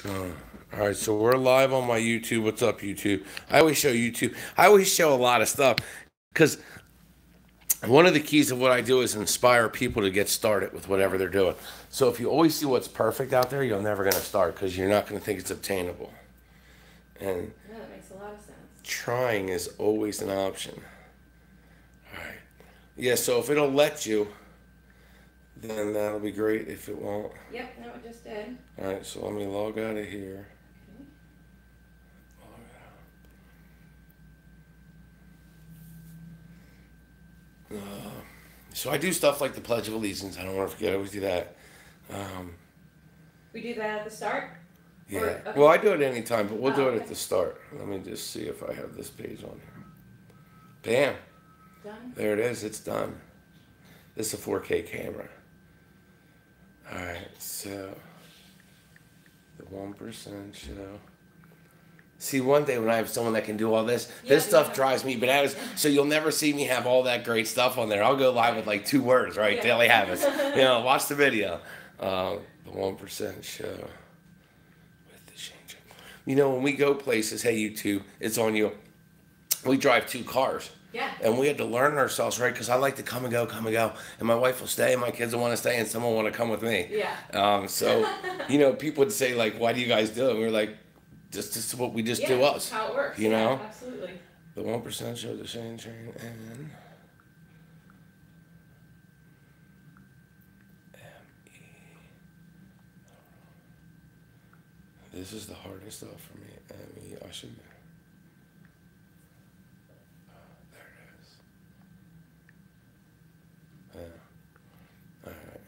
All right, so we're live on my YouTube. What's up, YouTube? I always show YouTube. I always show a lot of stuff because one of the keys of what I do is inspire people to get started with whatever they're doing. So if you always see what's perfect out there, you're never going to start because you're not going to think it's obtainable. And yeah, that makes a lot of sense. Trying is always an option. All right. Yeah, so if it'll let you, then that'll be great. If it won't. Yep, no, it just did. All right, so let me log out of here. So I do stuff like the Pledge of Allegiance. I don't want to forget. I always do that. We do that at the start? Yeah. Okay. Well, I do it anytime, but we'll do it okay. at the start. Let me just see if I have this page on here. Bam. Done? There it is. It's done. This is a 4K camera. All right. So the 1% show. See, one day when I have someone that can do all this, this stuff drives me bananas. So you'll never see me have all that great stuff on there. I'll go live with like 2 words, right? Yeah. Daily habits. Watch the video. The 1% show with the TheShaneTrain. When we go places, hey YouTube, it's on you. We drive 2 cars. Yeah. And we had to learn ourselves, right? Because I like to come and go. And my wife will stay, and my kids will want to stay, and someone will want to come with me. Yeah. So, people would say, like, why do you guys do it? And we were like, this is what we just do us. That's how it works. Yeah, absolutely. The 1% show, the TheShaneTrain, and M-E. This is the hardest stuff for me. M-E, I should. There it is. All right.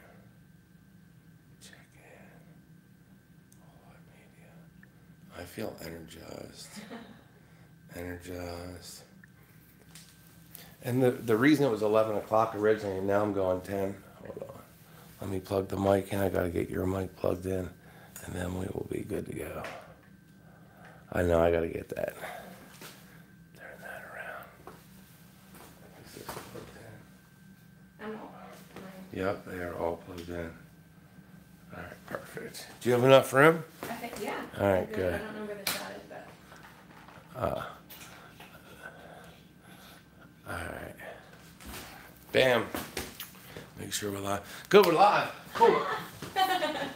Check in. All media. I feel energized. And the reason it was 11 o'clock originally, and now I'm going 10. Hold on. Let me plug the mic in. I got to get your mic plugged in, and then we will be good to go. I know I got to get that. Turn that around. Is this plugged in? I'm all. Yep, they are all plugged in. All right, perfect. Do you have enough room? I think, yeah. All right, good. I don't know where the shot is, but. All right. Bam. Make sure we're live. Good, we're live. Cool.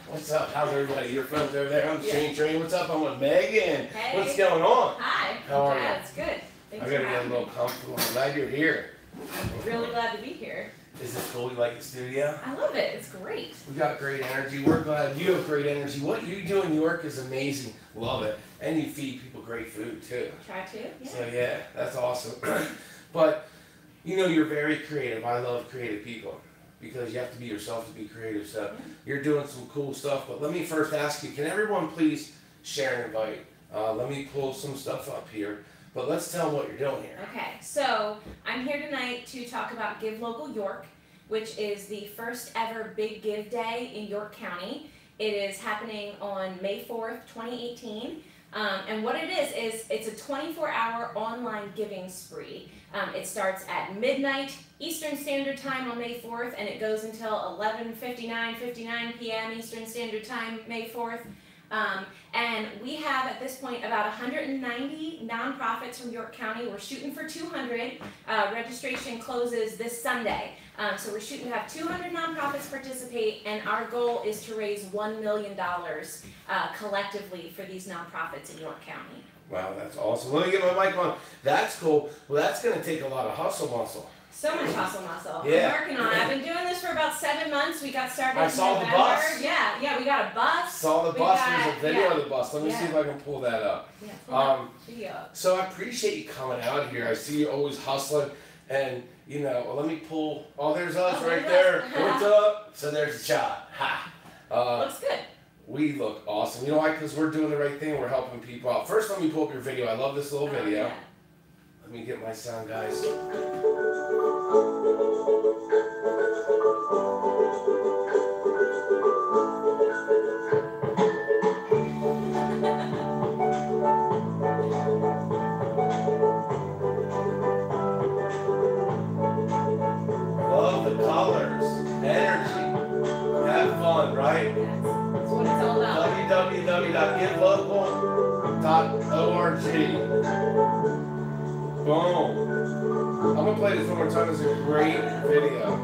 What's up? How's everybody? Your friends over there. I'm TheShaneTrain. What's up? I'm with Megan. Hey. What's going on? Hi. How are you? It's good. Thanks I for gotta get a having little me. comfortable. I'm glad you're here. I'm really glad to be here. Is it cool? You like the studio? I love it. It's great. We got great energy. We're glad you have great energy. What you do in New York is amazing. Love it. And you feed people great food too. Try to. Yeah. So yeah, that's awesome. But you're very creative. I love creative people because you have to be yourself to be creative. So you're doing some cool stuff. But let me first ask you, can everyone please share and invite? Let me pull some stuff up here. But let's tell them what you're doing here. Okay, so I'm here tonight to talk about Give Local York, which is the first ever Big Give Day in York County. It is happening on May 4th, 2018. And what it is it's a 24-hour online giving spree. It starts at midnight Eastern Standard Time on May 4th, and it goes until 59 p.m. Eastern Standard Time, May 4th. And we have at this point about 190 nonprofits from York County. We're shooting for 200. Registration closes this Sunday. So we're shooting to have 200 nonprofits participate, and our goal is to raise $1 million collectively for these nonprofits in York County. Wow, that's awesome. Let me get my mic on. That's cool. Well, that's going to take a lot of hustle muscle. So much hustle muscle. Yeah. I'm working on it. I've been doing this for about 7 months. We got started in saw November. the bus. Yeah, we got a bus. Saw the bus. There's a video of the bus. Let me see if I can pull that up. Yeah, pull that video up. So I appreciate you coming out here. I see you always hustling. And, let me pull. Oh, there's us right there. What's up? So there's a shot. Ha. Looks good. We look awesome. You know why? Because we're doing the right thing. We're helping people out. First, let me pull up your video. I love this little video. Yeah. Let me get my sound, guys. Love the colors, energy, have fun, right? That's what it's all about. www.givelocal.org. Boom. I'm going to play this one more time. It's a great video.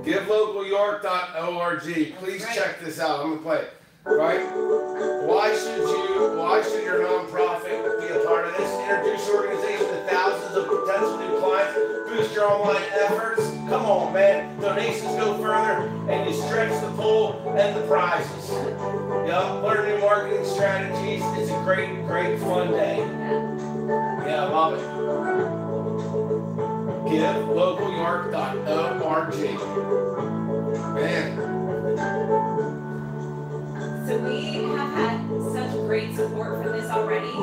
GiveLocalYork.org. Please check this out. I'm going to play it. Right? Why should your nonprofit be a part of this? Introduce your organization to thousands of potential new clients. Boost your online efforts. Come on, man. Donations go further, and you stretch the pool and the prizes. Yup. Learn new marketing strategies. It's a great, great fun day. Yeah, I love it. GiveLocalYork.org. Man. So we have had such great support for this already.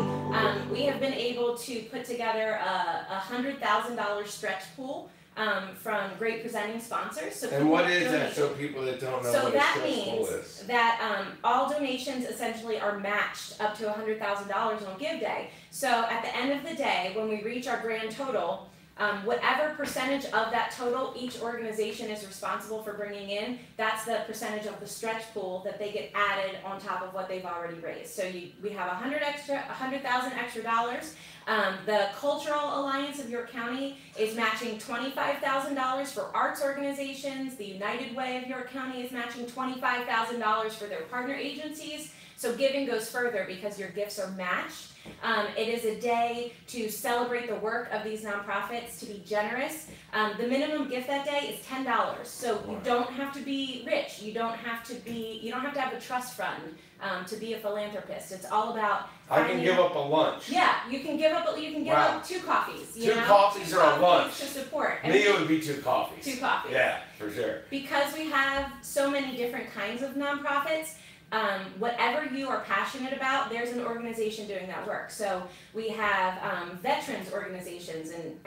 We have been able to put together a $100,000 stretch pool from great presenting sponsors. So and what is that, so people that don't know what a stretch pool is? So that means that all donations essentially are matched up to $100,000 on Give Day. So at the end of the day, when we reach our grand total, whatever percentage of that total each organization is responsible for bringing in, that's the percentage of the stretch pool that they get added on top of what they've already raised. So we have $100,000 extra dollars. The Cultural Alliance of York County is matching $25,000 for arts organizations. The United Way of York County is matching $25,000 for their partner agencies. So giving goes further because your gifts are matched. It is a day to celebrate the work of these nonprofits, to be generous. The minimum gift that day is $10. So you don't have to be rich. You don't have to have a trust fund to be a philanthropist. It's all about I can give up a lunch. Yeah, you can give up two coffees. Two coffees or a lunch to support. Me, it would be 2 coffees. 2 coffees. Yeah, for sure. Because we have so many different kinds of nonprofits. Whatever you are passionate about, there's an organization doing that work. So we have veterans organizations and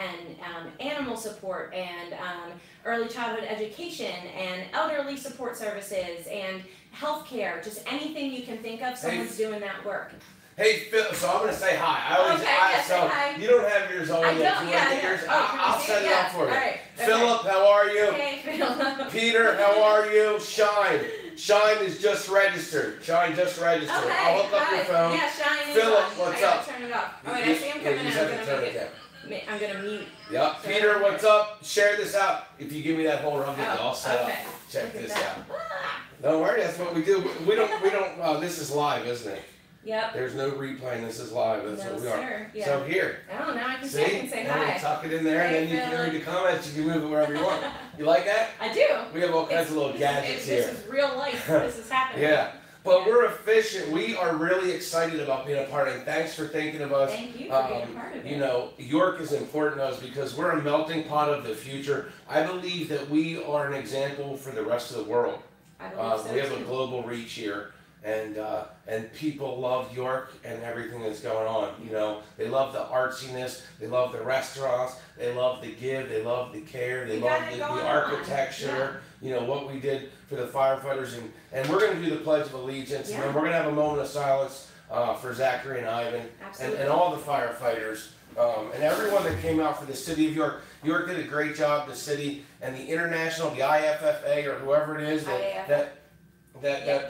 animal support and early childhood education and elderly support services and healthcare, just anything you can think of, someone's doing that work. Hey, Phil, so I'm going to say hi. Say hi. You don't have yours on yet. You want to get yours? I'll set it up for you. Right. Philip, how are you? Hey, Philip. Peter, how are you? Shine is just registered. Shine just registered. Okay, I'll hook up your phone. Yeah, Shine is Philip, on. what's I gotta up? turn it off. Oh, wait, I see him coming in. I'm going to mute. Yep. So Peter, what's up? Share this out. If you give me that holder, I'll get it all set up. Check Look at this that. out. Don't worry, that's what we do. We don't, this is live, isn't it? Yep. There's no replaying. This is live. That's what we are. Yeah. So here. Oh, now I can See? say Now hi. you tuck it in there, and then you can read the comments. You can move it wherever you want. You like that? I do. We have all kinds of little gadgets here. This is real life. This is happening. Yeah. But we're efficient. We are really excited about being a part of it. Thanks for thinking of us. Thank you for being a part of it. You know, York is important to us because we're a melting pot of the future. I believe that we are an example for the rest of the world. I believe so we have too. a global reach here. And people love York and everything that's going on. You know, they love the artsiness, they love the restaurants, they love the give, they love the care, they love the architecture. You know, what we did for the firefighters, and we're going to do the Pledge of Allegiance, and then we're going to have a moment of silence for Zachary and Ivan and all the firefighters and everyone that came out for the city of York. York did a great job, the city and the international, the IFFA or whoever it is that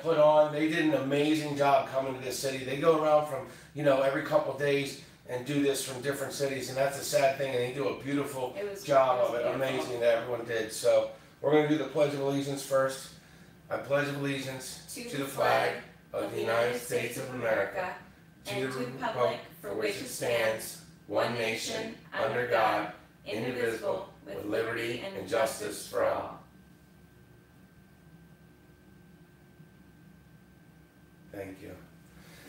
put on. They did an amazing job coming to this city. They go around from, every couple of days and do this from different cities, and that's a sad thing, and they do a beautiful job of it. Amazing that everyone did. So we're going to do the Pledge of Allegiance first. I pledge allegiance to the flag of the United States of America, to the republic for which it stands, one nation, under God, indivisible, with liberty and justice for all. Thank you.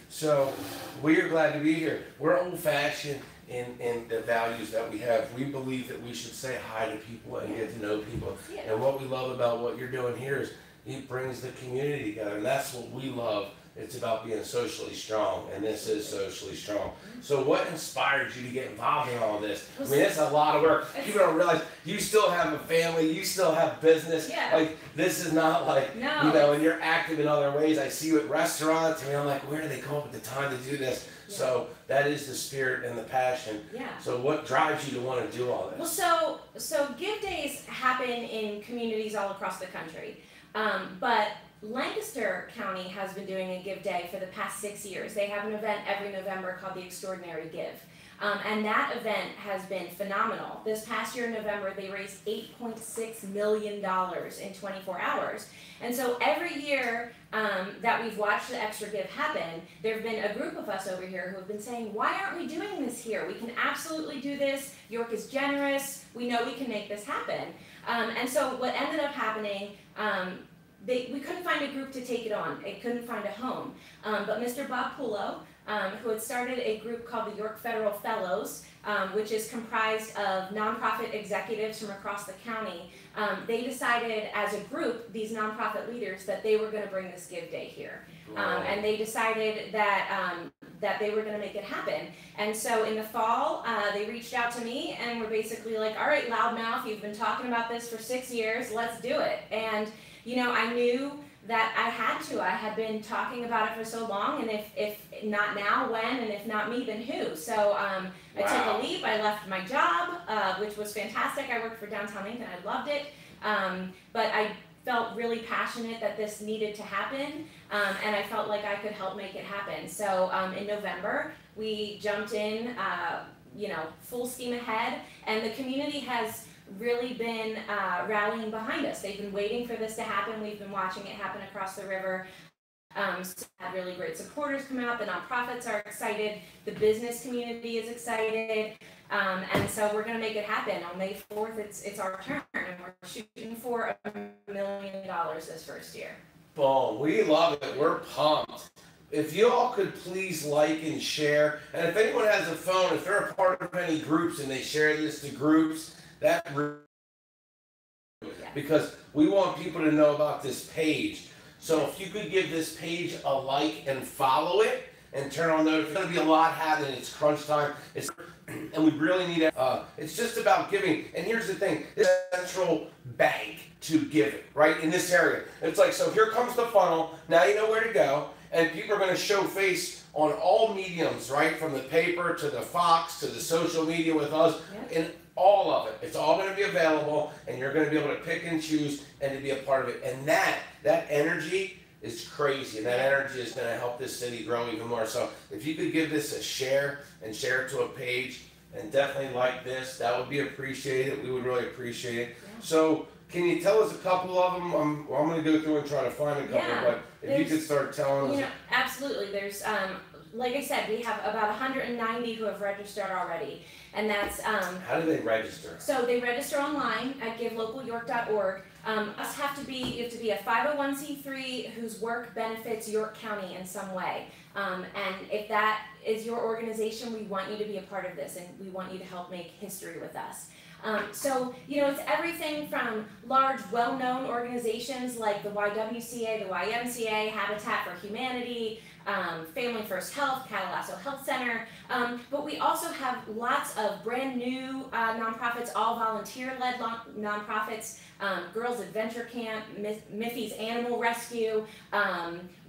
So we are glad to be here. We're old-fashioned in the values that we have. We believe that we should say hi to people and get to know people. Yeah. And what we love about what you're doing here is it brings the community together, and that's what we love. It's about being socially strong, and this is socially strong. So what inspired you to get involved in all this? I mean, it's a lot of work. People don't realize you still have a family, you still have business. Yeah. Like, this is not like, and you're active in other ways. I see you at restaurants, and I'm like, where do they come up with the time to do this? Yeah. So that is the spirit and the passion. Yeah. So what drives you to want to do all this? Well, so Give Days happen in communities all across the country. But Lancaster County has been doing a Give Day for the past 6 years. They have an event every November called the Extraordinary Give. And that event has been phenomenal. This past year in November, they raised $8.6 million in 24 hours. And so every year that we've watched the Extra Give happen, there have been a group of us over here who have been saying, why aren't we doing this here? We can absolutely do this. York is generous. We know we can make this happen. And so what ended up happening, we couldn't find a group to take it on. It couldn't find a home. But Mr. Bob Pulo, who had started a group called the York Federal Fellows, which is comprised of nonprofit executives from across the county. They decided as a group, these nonprofit leaders, that they were going to bring this Give Day here. And they decided that, that they were going to make it happen. And so in the fall, they reached out to me and were basically like, all right, loudmouth, you've been talking about this for 6 years, let's do it. And you know, I knew that I had to. I had been talking about it for so long, and if not now, when? And if not me, then who? So I took a leap. I left my job, which was fantastic. I worked for Downtown Lincoln. I loved it. But I felt really passionate that this needed to happen, and I felt like I could help make it happen. So in November, we jumped in, you know, full steam ahead, and the community has really been rallying behind us. They've been waiting for this to happen. We've been watching it happen across the river. So had really great supporters come out. The nonprofits are excited. The business community is excited. And so we're going to make it happen. On May 4th, it's our turn, and we're shooting for $1 million this first year. Boom. We love it. We're pumped. If you all could please like and share, and if anyone has a phone, if they're a part of any groups and they share this to groups, because we want people to know about this page. So if you could give this page a like and follow it and turn on notifications, it's going to be a lot happening. It's crunch time. And we really need it. It's just about giving. And here's the thing, this central bank to giving, right, in this area. It's like, so here comes the funnel. Now you know where to go. And people are going to show face on all mediums, right, from the paper to the Fox to the social media with us. And all of it. It's all going to be available, and you're going to be able to pick and choose and to be a part of it. And that energy is crazy, and that energy is going to help this city grow even more. So if you could give this a share and share it to a page, and definitely like this, that would be appreciated. We would really appreciate it. Yeah. So can you tell us a couple of them? I'm going to go through and try to find a couple, but if you could start telling us. You know, absolutely. There's like I said, we have about 190 who have registered already, and that's how do they register? So they register online at givelocalyork.org. You have to be a 501c3 whose work benefits York County in some way. And if that is your organization, we want you to be a part of this, and we want you to help make history with us. So, you know, it's everything from large, well-known organizations like the YWCA, the YMCA, Habitat for Humanity, Family First Health, Catalasso Health Center, but we also have lots of brand new nonprofits, all volunteer-led nonprofits, Girls Adventure Camp, Miffy's Animal Rescue,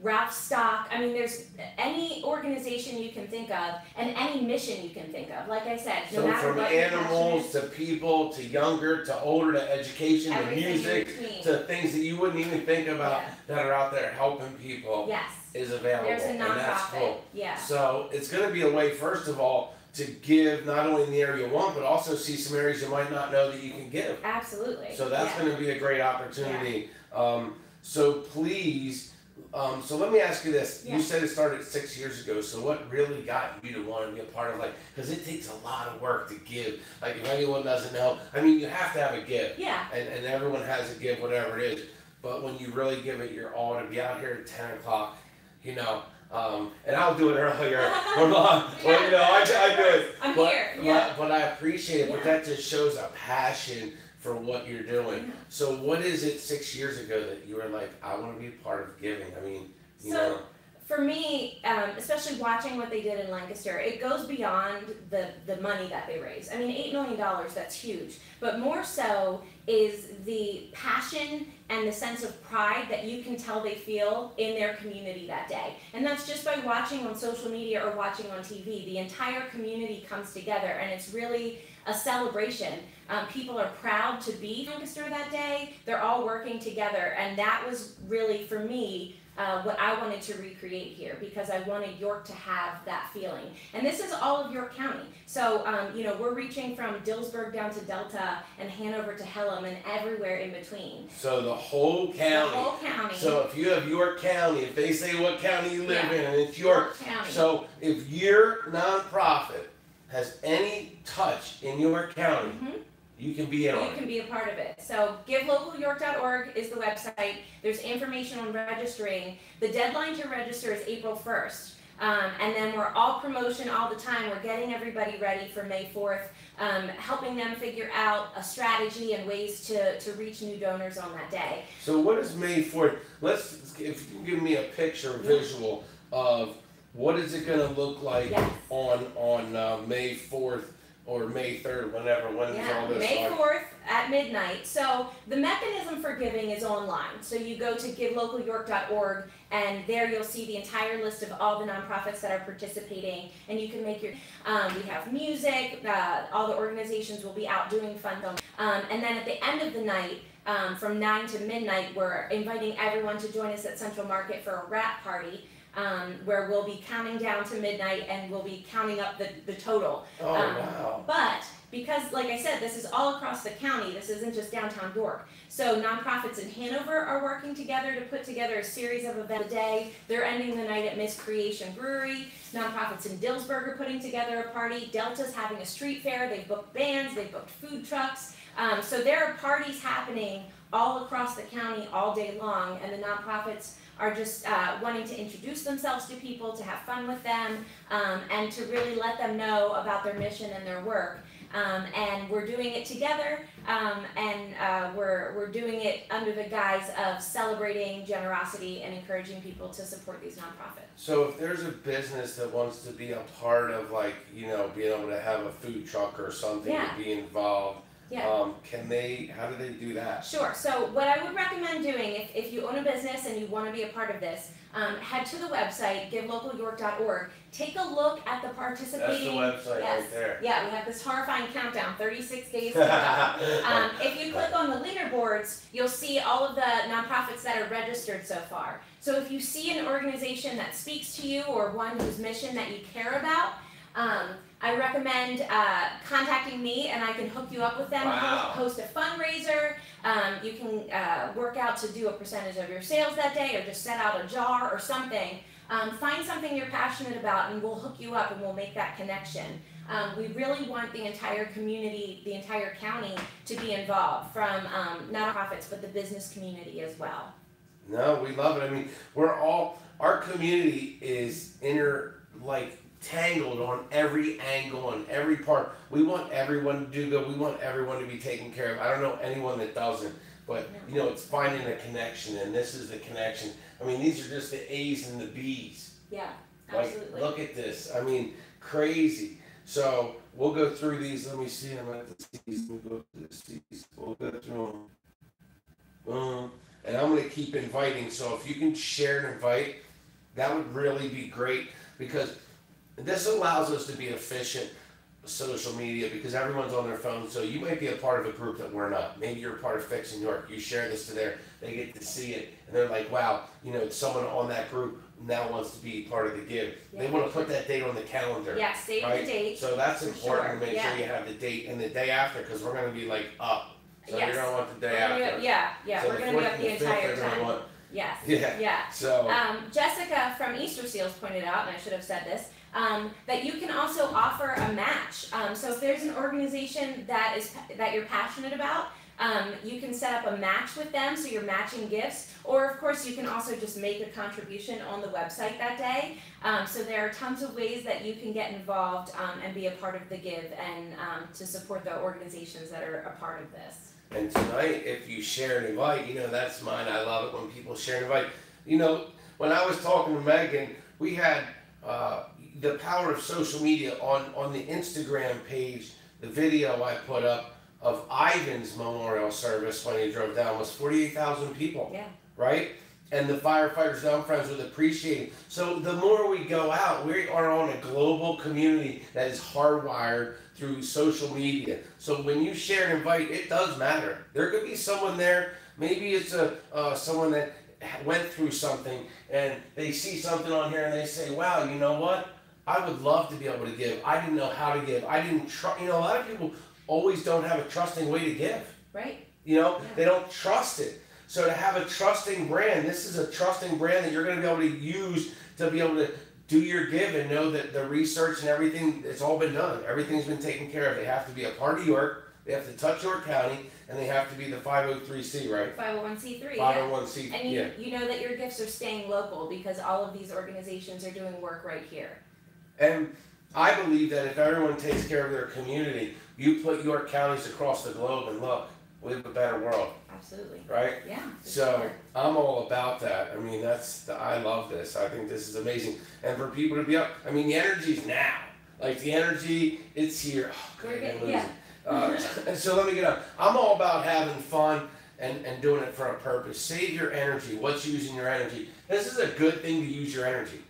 Ralph's Stock. I mean, there's any organization you can think of and any mission you can think of. Like I said, no so matter from what animals to people to younger to older to education to music to things that you wouldn't even think about that are out there helping people. Yes. Is available. There's a nonprofit. And that's cool. Yeah. So it's going to be a way, first of all, to give not only in the area you want, but also see some areas you might not know that you can give. Absolutely. So that's going to be a great opportunity. So please, so let me ask you this. You said it started 6 years ago. So what really got you to want to be a part of, like, because it takes a lot of work to give. Like, if anyone doesn't know, I mean, you have to have a give. Yeah. And everyone has a give, whatever it is. But when you really give it your all, to be out here at 10 o'clock, you know, and I'll do it earlier, or you know, I do it. I'm here. But I appreciate it. But that just shows a passion for what you're doing. So what is it 6 years ago that you were like, I want to be a part of giving? I mean, you know. For me, especially watching what they did in Lancaster, it goes beyond the money that they raise. I mean, $8 million, that's huge. But more so is the passion and the sense of pride that you can tell they feel in their community that day. And that's just by watching on social media or watching on TV. The entire community comes together, and it's really a celebration. People are proud to be Lancaster that day. They're all working together, and that was really, for me, what I wanted to recreate here, because I wanted York to have that feeling. And this is all of York County. So, we're reaching from Dillsburg down to Delta and Hanover to Hellam and everywhere in between. So the whole county. The whole county. So if you have York County, if they say what county you live in, and it's York. County. So if your nonprofit has any touch in York County, you can be in on it. You can be a part of it. So givelocalyork.org is the website. There's information on registering. The deadline to register is April 1st. And then we're all promotion all the time. We're getting everybody ready for May 4th, helping them figure out a strategy and ways to reach new donors on that day. So what is May 4th? If you can give me a picture, visual of what is it going to look like on May 4th or May 3rd, whenever, when is all this May 4th at midnight. So the mechanism for giving is online. So you go to givelocalyork.org, and there you'll see the entire list of all the nonprofits that are participating, and you can make your, we have music, all the organizations will be out doing fun films. And then at the end of the night, from 9 to midnight, we're inviting everyone to join us at Central Market for a wrap party. Where we'll be counting down to midnight, and we'll be counting up the total. Oh, wow. But because, like I said, this is all across the county, this isn't just downtown York. So nonprofits in Hanover are working together to put together a series of events a day. They're ending the night at Miss Creation Brewery. Nonprofits in Dillsburg are putting together a party. Delta's having a street fair. They've booked bands, they've booked food trucks. So there are parties happening all across the county all day long, and the nonprofits are just wanting to introduce themselves to people, to have fun with them, and to really let them know about their mission and their work. And we're doing it together, and we're doing it under the guise of celebrating generosity and encouraging people to support these nonprofits. So if there's a business that wants to be a part of, like, being able to have a food truck or something to be involved, how do they do that? Sure. So what I would recommend doing, if you own a business and you want to be a part of this, head to the website, givelocalyork.org. Take a look at the participating. That's the website right there. Yeah, we have this horrifying countdown, 36 days to go. If you click on the leaderboards, you'll see all of the nonprofits that are registered so far. So if you see an organization that speaks to you, or one whose mission that you care about, I recommend contacting me, and I can hook you up with them. Wow. Host a fundraiser. You can work out to do a percentage of your sales that day, or just set out a jar or something. Find something you're passionate about, and we'll hook you up, and we'll make that connection. We really want the entire community, the entire county, to be involved, from nonprofits, but the business community as well. No, we love it. I mean, our community is tangled on every angle and every part. We want everyone to do good. We want everyone to be taken care of. I don't know anyone that doesn't, but it's finding a connection, and this is the connection. I mean, these are just the A's and the B's. Yeah, absolutely. Look at this. I mean, crazy. So we'll go through these. Let me see. I'm at the C's. We'll go to the C's. We'll go through them. And I'm going to keep inviting. So if you can share and invite, that would really be great, because this allows us to be efficient social media, because everyone's on their phone. So you might be a part of a group that we're not. Maybe you're a part of Fix in York. You share this to they get to see it, and they're like, wow, someone on that group now wants to be part of the give. Yeah. They want to put that date on the calendar. Yeah, save the date. So that's important to make sure you have the date and the day after, because we're going to be up. So you're going to want the day after. So we're going to be up the entire time. Yes. Yeah. So Jessica from Easter Seals pointed out, and I should have said this, that you can also offer a match. So if there's an organization that you're passionate about, you can set up a match with them, so you're matching gifts. Or of course, you can also just make a contribution on the website that day. So there are tons of ways that you can get involved and be a part of the give, and to support the organizations that are a part of this. And tonight, if you share and invite, that's mine. I love it when people share and invite. When I was talking to Megan, we had the power of social media on the Instagram page. The video I put up of Ivan's memorial service when he drove down was 48,000 people. Yeah. Right? and the firefighters that I'm friends with appreciate it. So the more we go out, we are on a global community that is hardwired through social media. So when you share and invite, it does matter. There could be someone there. Maybe it's someone that went through something and they see something on here and they say, "Wow, you know what? I would love to be able to give. I didn't know how to give. I didn't trust." A lot of people always don't have a trusting way to give. Right. They don't trust it. So to have a trusting brand, this is a trusting brand that you're going to be able to use to be able to do your give and know that the research and everything, it's all been done. Everything's been taken care of. They have to be a part of York. They have to touch York County, and they have to be the 503c, right? 501c3. 501c. And you know that your gifts are staying local because all of these organizations are doing work right here. And I believe that if everyone takes care of their community, you put York counties across the globe and look, we have a better world. Absolutely. Right? Yeah. So sure. I'm all about that. I mean, I love this. I think this is amazing. And for people to be up, I mean, the energy's now. Like the energy, it's here. Oh, We're good. Yeah. So let me get up. I'm all about having fun and doing it for a purpose. Save your energy. What's using your energy? This is a good thing to use your energy.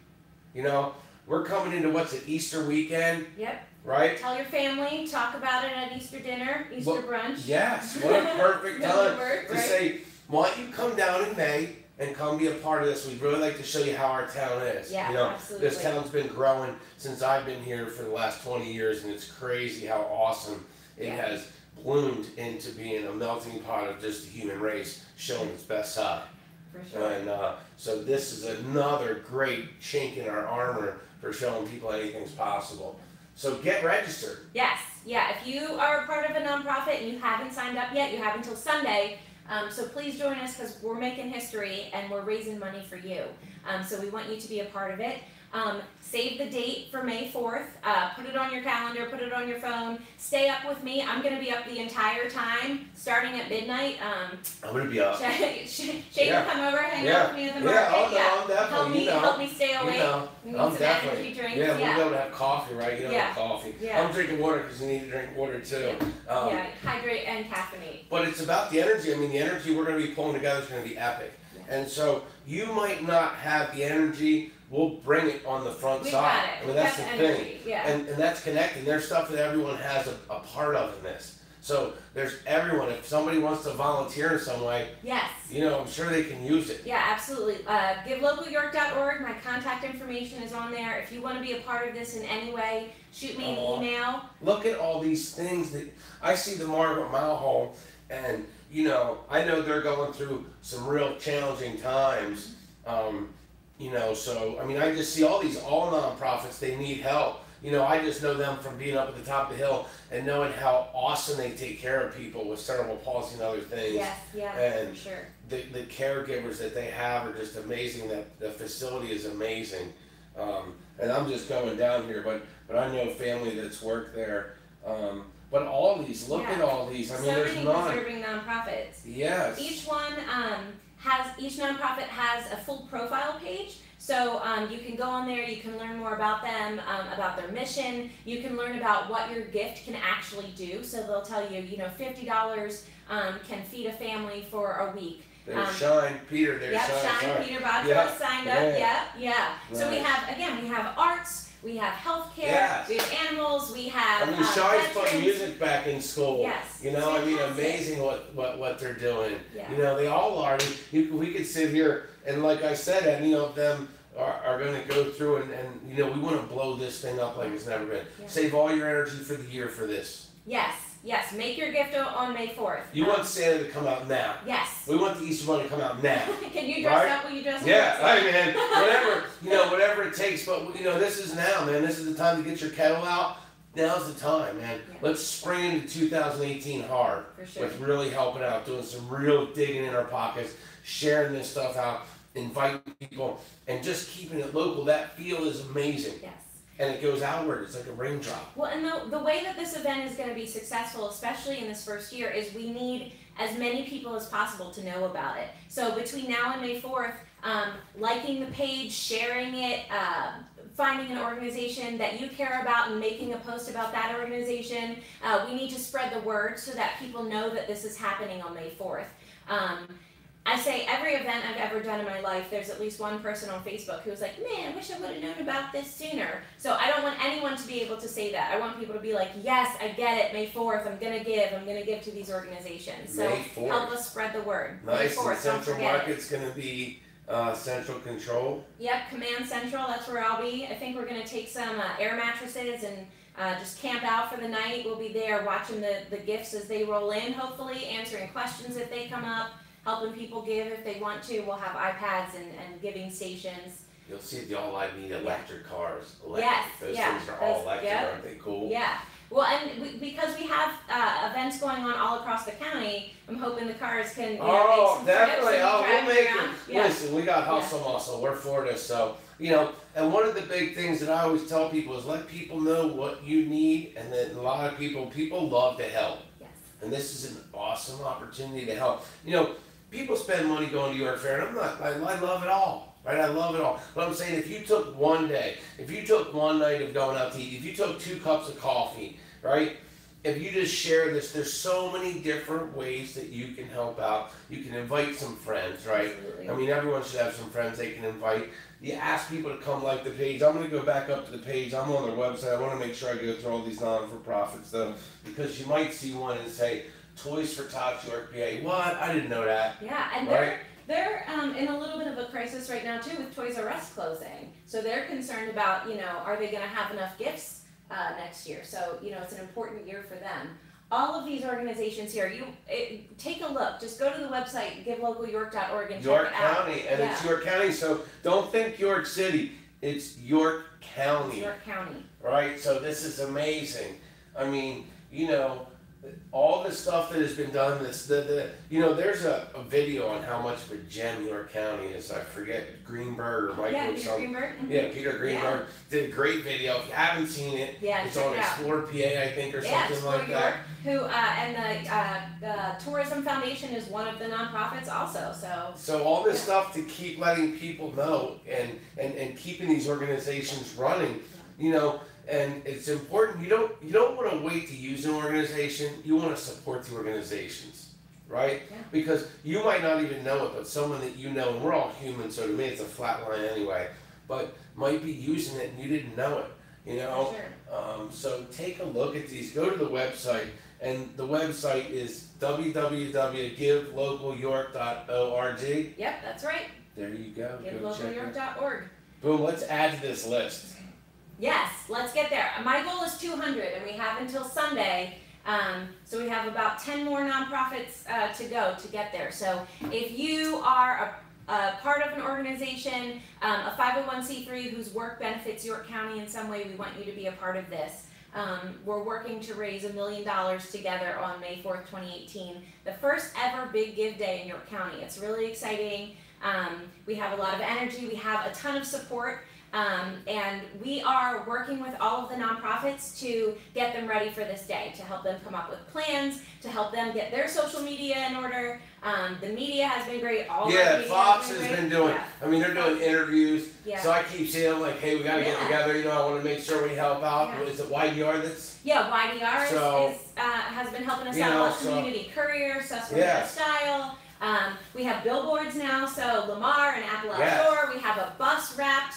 We're coming into what's an Easter weekend. Yep. Right? Tell your family, talk about it at Easter dinner, Easter brunch. Yes, what a perfect time to say, why don't you come down in May and come be a part of this? We'd really like to show you how our town is. Yeah, absolutely. This town's been growing since I've been here for the last 20 years, and it's crazy how awesome it has bloomed into being a melting pot of just the human race showing its best side. For sure. And so this is another great chink in our armor for showing people anything's possible. So get registered. Yes, yeah. If you are a part of a nonprofit and you haven't signed up yet, you have until Sunday. So please join us because we're making history and we're raising money for you. So we want you to be a part of it. Save the date for May 4th. Put it on your calendar, put it on your phone. Stay up with me. I'm going to be up the entire time, starting at midnight. I'm going to be up. Shane will come over, hang out with me at the market. I'm definitely, help me stay awake. I'm definitely. Energy drinks. We'll be able to have coffee, right? You don't have coffee. Yeah. I'm drinking water because you need to drink water too. Hydrate and caffeinate. But it's about the energy. I mean, the energy we're going to be pulling together is going to be epic. Yeah. And so you might not have the energy. We'll bring it on the front side. Got it. I mean, that's the thing. Yeah. And that's connecting. There's stuff that everyone has a part of in this. So there's everyone. If somebody wants to volunteer in some way, yes. I'm sure they can use it. Yeah, absolutely. GiveLocalYork.org. My contact information is on there. If you want to be a part of this in any way, shoot me an email. Look at all these things that I see the Margaret Mile Home, and I know they're going through some real challenging times. So I mean, I just see all nonprofits. They need help. I just know them from being up at the top of the hill and knowing how awesome they take care of people with cerebral palsy and other things. Yes, yeah, and for sure. The caregivers that they have are just amazing. That the facility is amazing. And I'm just going down here, but I know family that's worked there. But all these, look at all these. I mean, there's deserving nonprofits. Yes. Each nonprofit has a full profile page. So you can go on there, you can learn more about them, about their mission. You can learn about what your gift can actually do. So they'll tell you, $50 can feed a family for a week. There's Shine, Peter, there's Shine, Peter Bodro signed up, yeah. Right. So we have arts, we have healthcare, we have animals, we have Shine's putting music back in school. Yes. Amazing what they're doing. Yeah. They all are. We could sit here and like I said, any of them are going to go through and we want to blow this thing up like it's never been. Yeah. Save all your energy for the year for this. Yes, make your gift on May 4th. You want Santa to come out now. Yes. We want the Easter Bunny to come out now. Can you dress up? Will you dress up? Yeah, whatever it takes, but this is now, man. This is the time to get your kettle out. Now's the time, man. Yeah. Let's spring into 2018 hard. For sure. With really helping out, doing some real digging in our pockets, sharing this stuff out, inviting people, and just keeping it local. That feel is amazing. Yes. And it goes outward. It's like a raindrop. Well, and the way that this event is going to be successful, especially in this first year, is we need as many people as possible to know about it. So between now and May 4th, liking the page, sharing it, finding an organization that you care about and making a post about that organization. We need to spread the word so that people know that this is happening on May 4th. I say every event I've ever done in my life, there's at least one person on Facebook who's like, man, I wish I would have known about this sooner. So I don't want anyone to be able to say that. I want people to be like, yes, I get it, May 4th, I'm going to give to these organizations. So May 4th. Help us spread the word. Nice, May 4th, and Central Market's going to be Central Control. Yep, Command Central, that's where I'll be. I think we're going to take some air mattresses and just camp out for the night. We'll be there watching the gifts as they roll in, hopefully, answering questions if they come up, helping people give if they want to. We'll have iPads and giving stations. You'll see the all I need electric cars. Yes, those things are all electric, aren't they cool? Yeah. Well, and because we have events going on all across the county, I'm hoping the cars can make some definitely. trips and We'll make around. it. Yeah. Listen, we got hustle muscle. We're for this, so and one of the big things that I always tell people is let people know what you need, and then a lot of people love to help. Yes. And this is an awesome opportunity to help. People spend money going to York Fair, and I love it all. Right, I love it all. But I'm saying if you took one day, if you took one night of going out to eat, if you took 2 cups of coffee, right? If you just share this, there's so many different ways that you can help out. You can invite some friends, right? Absolutely. I mean, everyone should have some friends they can invite. You ask people to come like the page. I'm going to go back up to the page. I'm on their website. I want to make sure I go through all these non-for-profits, though, because you might see one and say, Toys for Tots, York, PA. What? I didn't know that. Yeah, and right? They're in a little bit of a crisis right now too with Toys R Us closing. So they're concerned about, are they going to have enough gifts next year? So, it's an important year for them. All of these organizations here, take a look. Just go to the website, givelocalyork.org, and York check it out. County, and it's York County, so don't think York City. It's York County. It's York County. Right? So this is amazing. I mean, all the stuff that has been done, there's a video on how much of a gem York County is. I forget, Greenberg or Michael or something. Greenberg. Mm-hmm. Yeah, Peter Greenberg did a great video. If you haven't seen it, it's on Explore PA, I think, or something like that. Who and the Tourism Foundation is one of the nonprofits also. So all this stuff to keep letting people know and keeping these organizations running, And it's important. You don't want to wait to use an organization. You want to support the organizations, right? Yeah. Because you might not even know it, but someone that you know, and we're all human, so to me it's a flat line anyway, but might be using it and you didn't know it, Sure. So take a look at these. Go to the website, and the website is www.givelocalyork.org. Yep, that's right. There you go. GiveLocalYork.org. Boom, let's add to this list. Yes, let's get there. My goal is 200, and we have until Sunday. So we have about 10 more nonprofits to go to get there. So if you are a part of an organization, a 501c3 whose work benefits York County in some way, we want you to be a part of this. We're working to raise $1 million together on May 4th, 2018. The first ever Big Give Day in York County. It's really exciting. We have a lot of energy. We have a ton of support. And we are working with all of the nonprofits to get them ready for this day, to help them come up with plans, to help them get their social media in order. The media has been great. Fox has been doing. Yeah. I mean, they're doing interviews. Yeah. So I keep saying like, hey, we got to get together. I want to make sure we help out. Yeah. Is it YDR that's? Yeah, YDR has been helping us out. Community Courier, Susquehanna Style. We have billboards now. So Lamar and Appalachia Shore. We have a bus wrapped.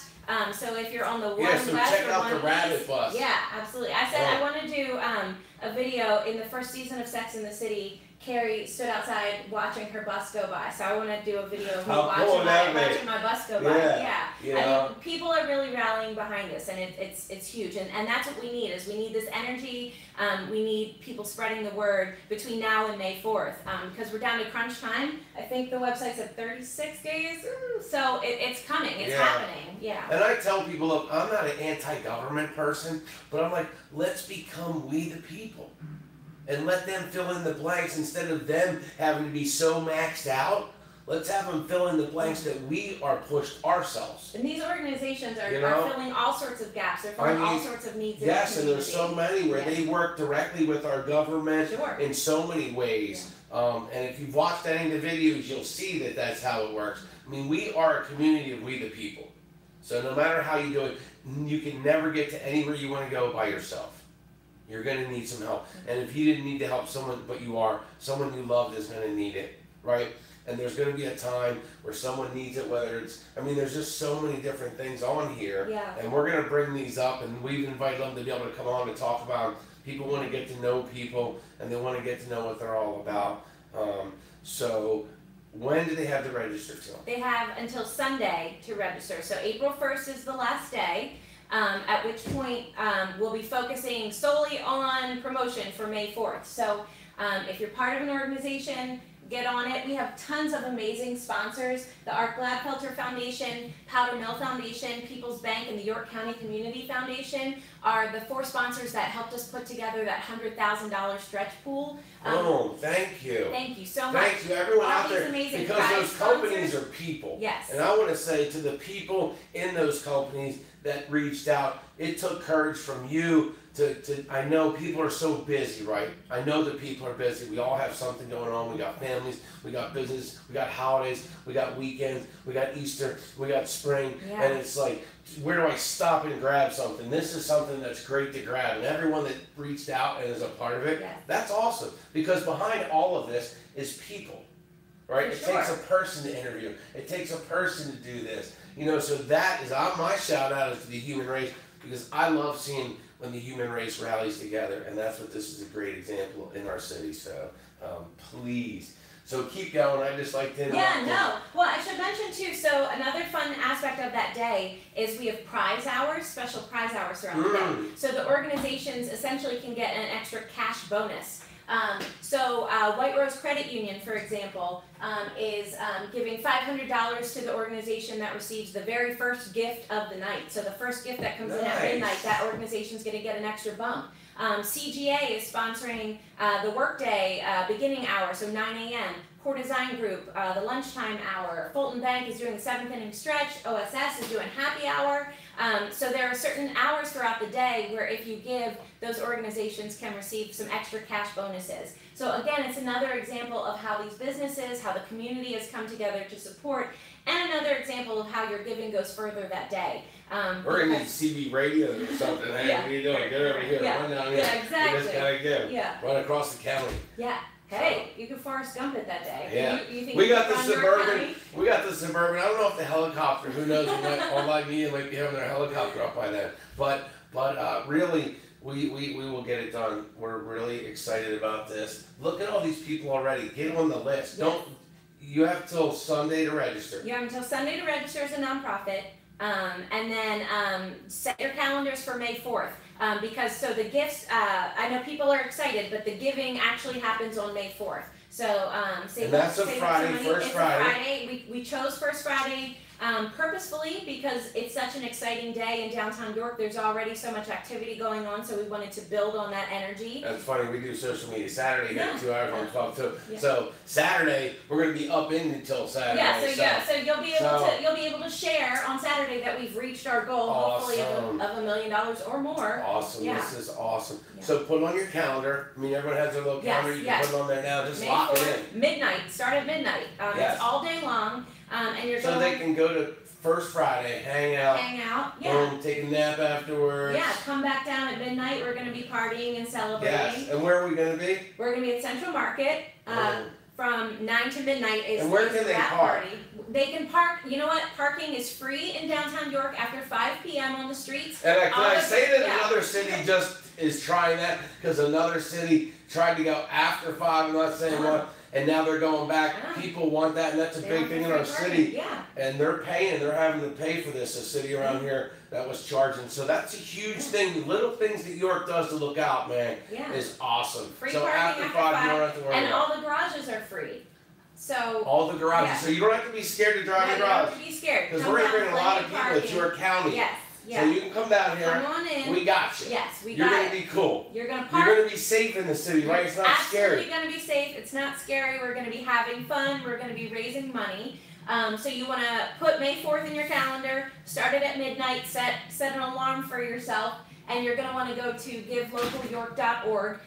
So if you're on the one west check or out one the east, rabbit bus. Yeah, absolutely. I said I want to do a video in the first season of Sex and the City. Carrie stood outside watching her bus go by, so I want to do a video of me watching my bus go by. Yeah. I mean, people are really rallying behind this, and it's huge, and that's what we need. We need this energy. We need people spreading the word between now and May 4th, because we're down to crunch time. I think the website's at 36 days, so it's coming. It's happening. Yeah. And I tell people, look, I'm not an anti-government person, but I'm like, let's become we the people. And let them fill in the blanks instead of them having to be so maxed out. Let's have them fill in the blanks that we are pushed ourselves. And these organizations are filling all sorts of gaps. They're filling all sorts of needs. Yes, and there's so many where they work directly with our government in so many ways. And if you've watched any of the videos, you'll see that that's how it works. I mean, we are a community of we the people. So no matter how you do it, you can never get to anywhere you want to go by yourself. You're going to need some help. And if you didn't need to help someone, but you are, someone you loved is going to need it, right? and there's going to be a time where someone needs it, whether it's, I mean, there's just so many different things on here, Yeah. and we're going to bring these up, and we've invited them to be able to come on and talk about. People want to get to know people, and they want to get to know what they're all about. So when do they have to register till? They have until Sunday to register. So April 1st is the last day, at which point we'll be focusing solely on promotion for May 4th. So if you're part of an organization, get on it. We have tons of amazing sponsors. The Art Gladfelter Foundation, Powder Mill Foundation, People's Bank, and the York County Community Foundation are the 4 sponsors that helped us put together that $100,000 stretch pool. Oh, thank you. Thank you so much. Thank you, everyone All out these there, amazing because prize those companies sponsors. are people. Yes. And I want to say to the people in those companies that reached out, it took courage from you to I know people are so busy, right? I know that people are busy. We all have something going on. We got families, we got business, we got holidays, we got weekends, we got Easter, we got spring, Yeah. and it's like, where do I stop and grab something? This is something that's great to grab, and everyone that reached out and is a part of it, Yes. that's awesome, because behind all of this is people. Right? For It takes sure. a person to interview. It takes a person to do this. You know, so that is my shout out is to the human race, because I love seeing when the human race rallies together, and that's what this is a great example in our city. So please. So keep going. I just like to interrupt. Yeah, no. Well, I should mention too, so another fun aspect of that day is we have prize hours, special prize hours throughout the day. So the organizations essentially can get an extra cash bonus. So White Rose Credit Union, for example, is giving $500 to the organization that receives the very first gift of the night. So the first gift that comes in at midnight, that organization's going to get an extra bump. CGA is sponsoring the workday beginning hour, so 9 a.m. Core Design Group, the lunchtime hour. Fulton Bank is doing the 7th inning stretch. OSS is doing happy hour. So there are certain hours throughout the day where if you give, those organizations can receive some extra cash bonuses. So again, it's another example of how these businesses, how the community has come together to support, and another example of how your giving goes further that day. We're gonna need CB radio or something. Hey, Yeah. what are you doing? Get over here. Yeah. Run down here. Yeah, exactly. You just gotta give. Yeah. Run across the county. Yeah. Hey, you can Forrest Gump it that day. Yeah. You think We you got can the run York Suburban. County? We got the Suburban. I don't know if the helicopter. Who knows? All my media might be having their helicopter up by then. But really, we will get it done. We're really excited about this. Look at all these people already. Get on the list. Yes. You have till Sunday to register. You have until Sunday to register as a nonprofit, and then set your calendars for May 4th. Because so the gifts, I know people are excited, but the giving actually happens on May 4th. So save And that's a save Friday, some money. first It's Friday. A Friday. We chose First Friday purposefully because it's such an exciting day in downtown York. There's already so much activity going on, so we wanted to build on that energy. That's funny. We do social media Saturday. Yeah. 2 hours on 12 too. Yeah. So Saturday we're gonna be up in until Saturday. So you'll be able to share on Saturday that we've reached our goal, hopefully of $1 million or more. Awesome. Yeah. This is awesome. Yeah. So put it on your calendar. I mean, everyone has their little calendar. You can put it on there now. Just May lock 4th, it in. midnight. Start at midnight. Yes. It's all day long, and you're So going they can go to First Friday, hang out, hang out. Yeah. boom, take a nap afterwards. Yeah, come back down at midnight. We're going to be partying and celebrating. Yes. And where are we gonna be? We're going to be at Central Market from 9 to midnight. And where can they that park? Party. They can park. You know what? Parking is free in downtown York after 5 p.m. on the streets. And can I say that yeah. another city just is trying that because another city tried to go after 5. I'm not saying what. And now they're going back. People want that, and that's a big thing in our city. Yeah. And they're having to pay for this. A city around here that was charging. So that's a huge thing. Little things that York does to look out, man, Yeah. is awesome. Free so parking after 5, you don't have to worry and about all the garages are free. So all the garages. Yeah. So you don't have to be scared to drive no, your you don't garage. have to be scared. Because Come we're going to down, bring a lot of plenty people at parking. York County. Yes. Yeah. So you can come down here. Come on in. We got you. Yes, we You're got going it. to be cool. You're going to park. You're going to be safe in the city, right? It's not Absolutely scary. going to be safe. It's not scary. We're going to be having fun. We're going to be raising money. So you want to put May 4th in your calendar. Start it at midnight. Set an alarm for yourself. And you're going to want to go to givelocalyork.org.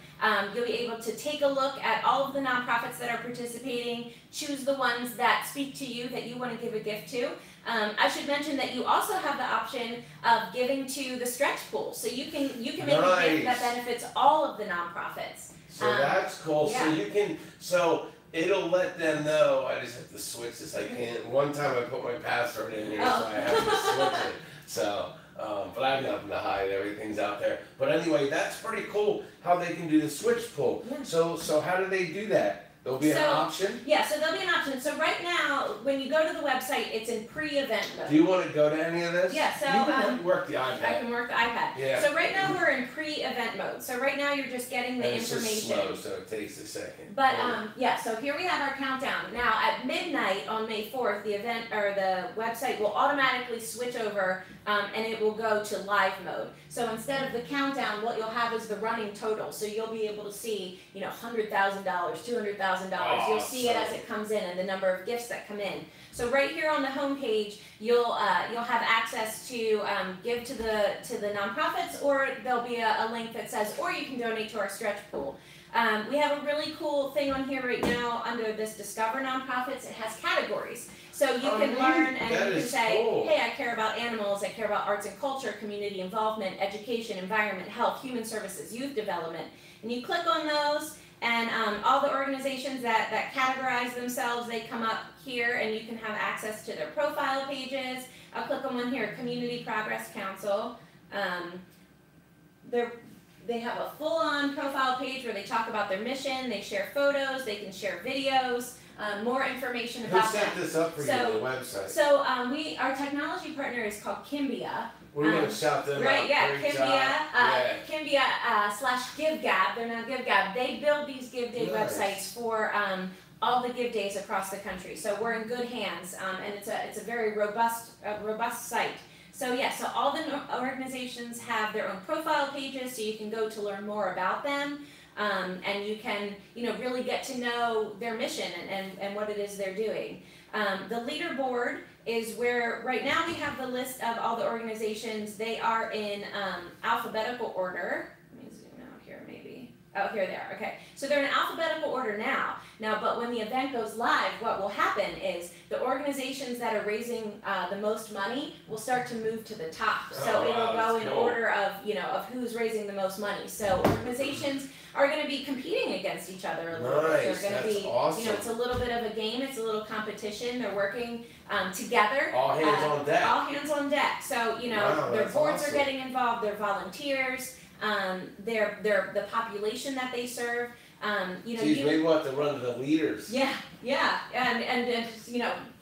You'll be able to take a look at all of the nonprofits that are participating, choose the ones that speak to you, that you want to give a gift to. I should mention that you also have the option of giving to the stretch pool. So you can make a gift that benefits all of the nonprofits. So that's cool. Yeah. So you can, so it'll let them know. I just have to switch this. I can't. One time I put my password in here, so I have to switch it. So, but I have nothing to hide. Everything's out there. But anyway, that's pretty cool how they can do the switch pull. Yeah. So how do they do that? There'll be an option? Yeah, so there'll be an option. So right now, when you go to the website, it's in pre-event mode. Do you want to go to any of this? Yeah, so you can work the iPad. I can work the iPad. Yeah. So right now we're in pre-event mode. So right now you're just getting the information. It's just slow, so it takes a second. But yeah, so here we have our countdown. Now at midnight on May 4th, the event or the website will automatically switch over and it will go to live mode. So instead of the countdown, what you'll have is the running total. So you'll be able to see, $100,000, $200,000. You'll see it as it comes in and the number of gifts that come in. So right here on the home page, you'll have access to give to the nonprofits, or there'll be a link that says, or you can donate to our stretch pool. We have a really cool thing on here right now under this Discover Nonprofits. It has categories. So you can learn and you can say, cool. Hey, I care about animals, I care about arts and culture, community involvement, education, environment, health, human services, youth development. And you click on those, and all the organizations that categorize themselves, they come up here, and you can have access to their profile pages. I'll click on one here, Community Progress Council. They have a full-on profile page where they talk about their mission, they share photos, they can share videos, more information about Who set this up for you, the website? So our technology partner is called Kimbia. We're going to shout them right, out. Yeah, Great Kimbia, Kimbia /GiveGab. They're now GiveGab. They build these Give Day websites for all the Give Days across the country. So we're in good hands, and it's a very robust site. So yeah, so all the organizations have their own profile pages, so you can go to learn more about them, and you can really get to know their mission and what it is they're doing. The leaderboard is where right now we have the list of all the organizations. They are in alphabetical order. Let me zoom out here maybe. Oh, here they are. Okay, so they're in alphabetical order now. But when the event goes live, what will happen is the organizations that are raising the most money will start to move to the top. So it'll go in order of who's raising the most money. So organizations are going to be competing against each other a little bit. They're going to be, awesome. It's a little bit of a game. It's a little competition. They're working together. All hands on deck. All hands on deck. So their boards are getting involved. Their volunteers. The population that they serve. Maybe we'll have to run to the leaders. Yeah, and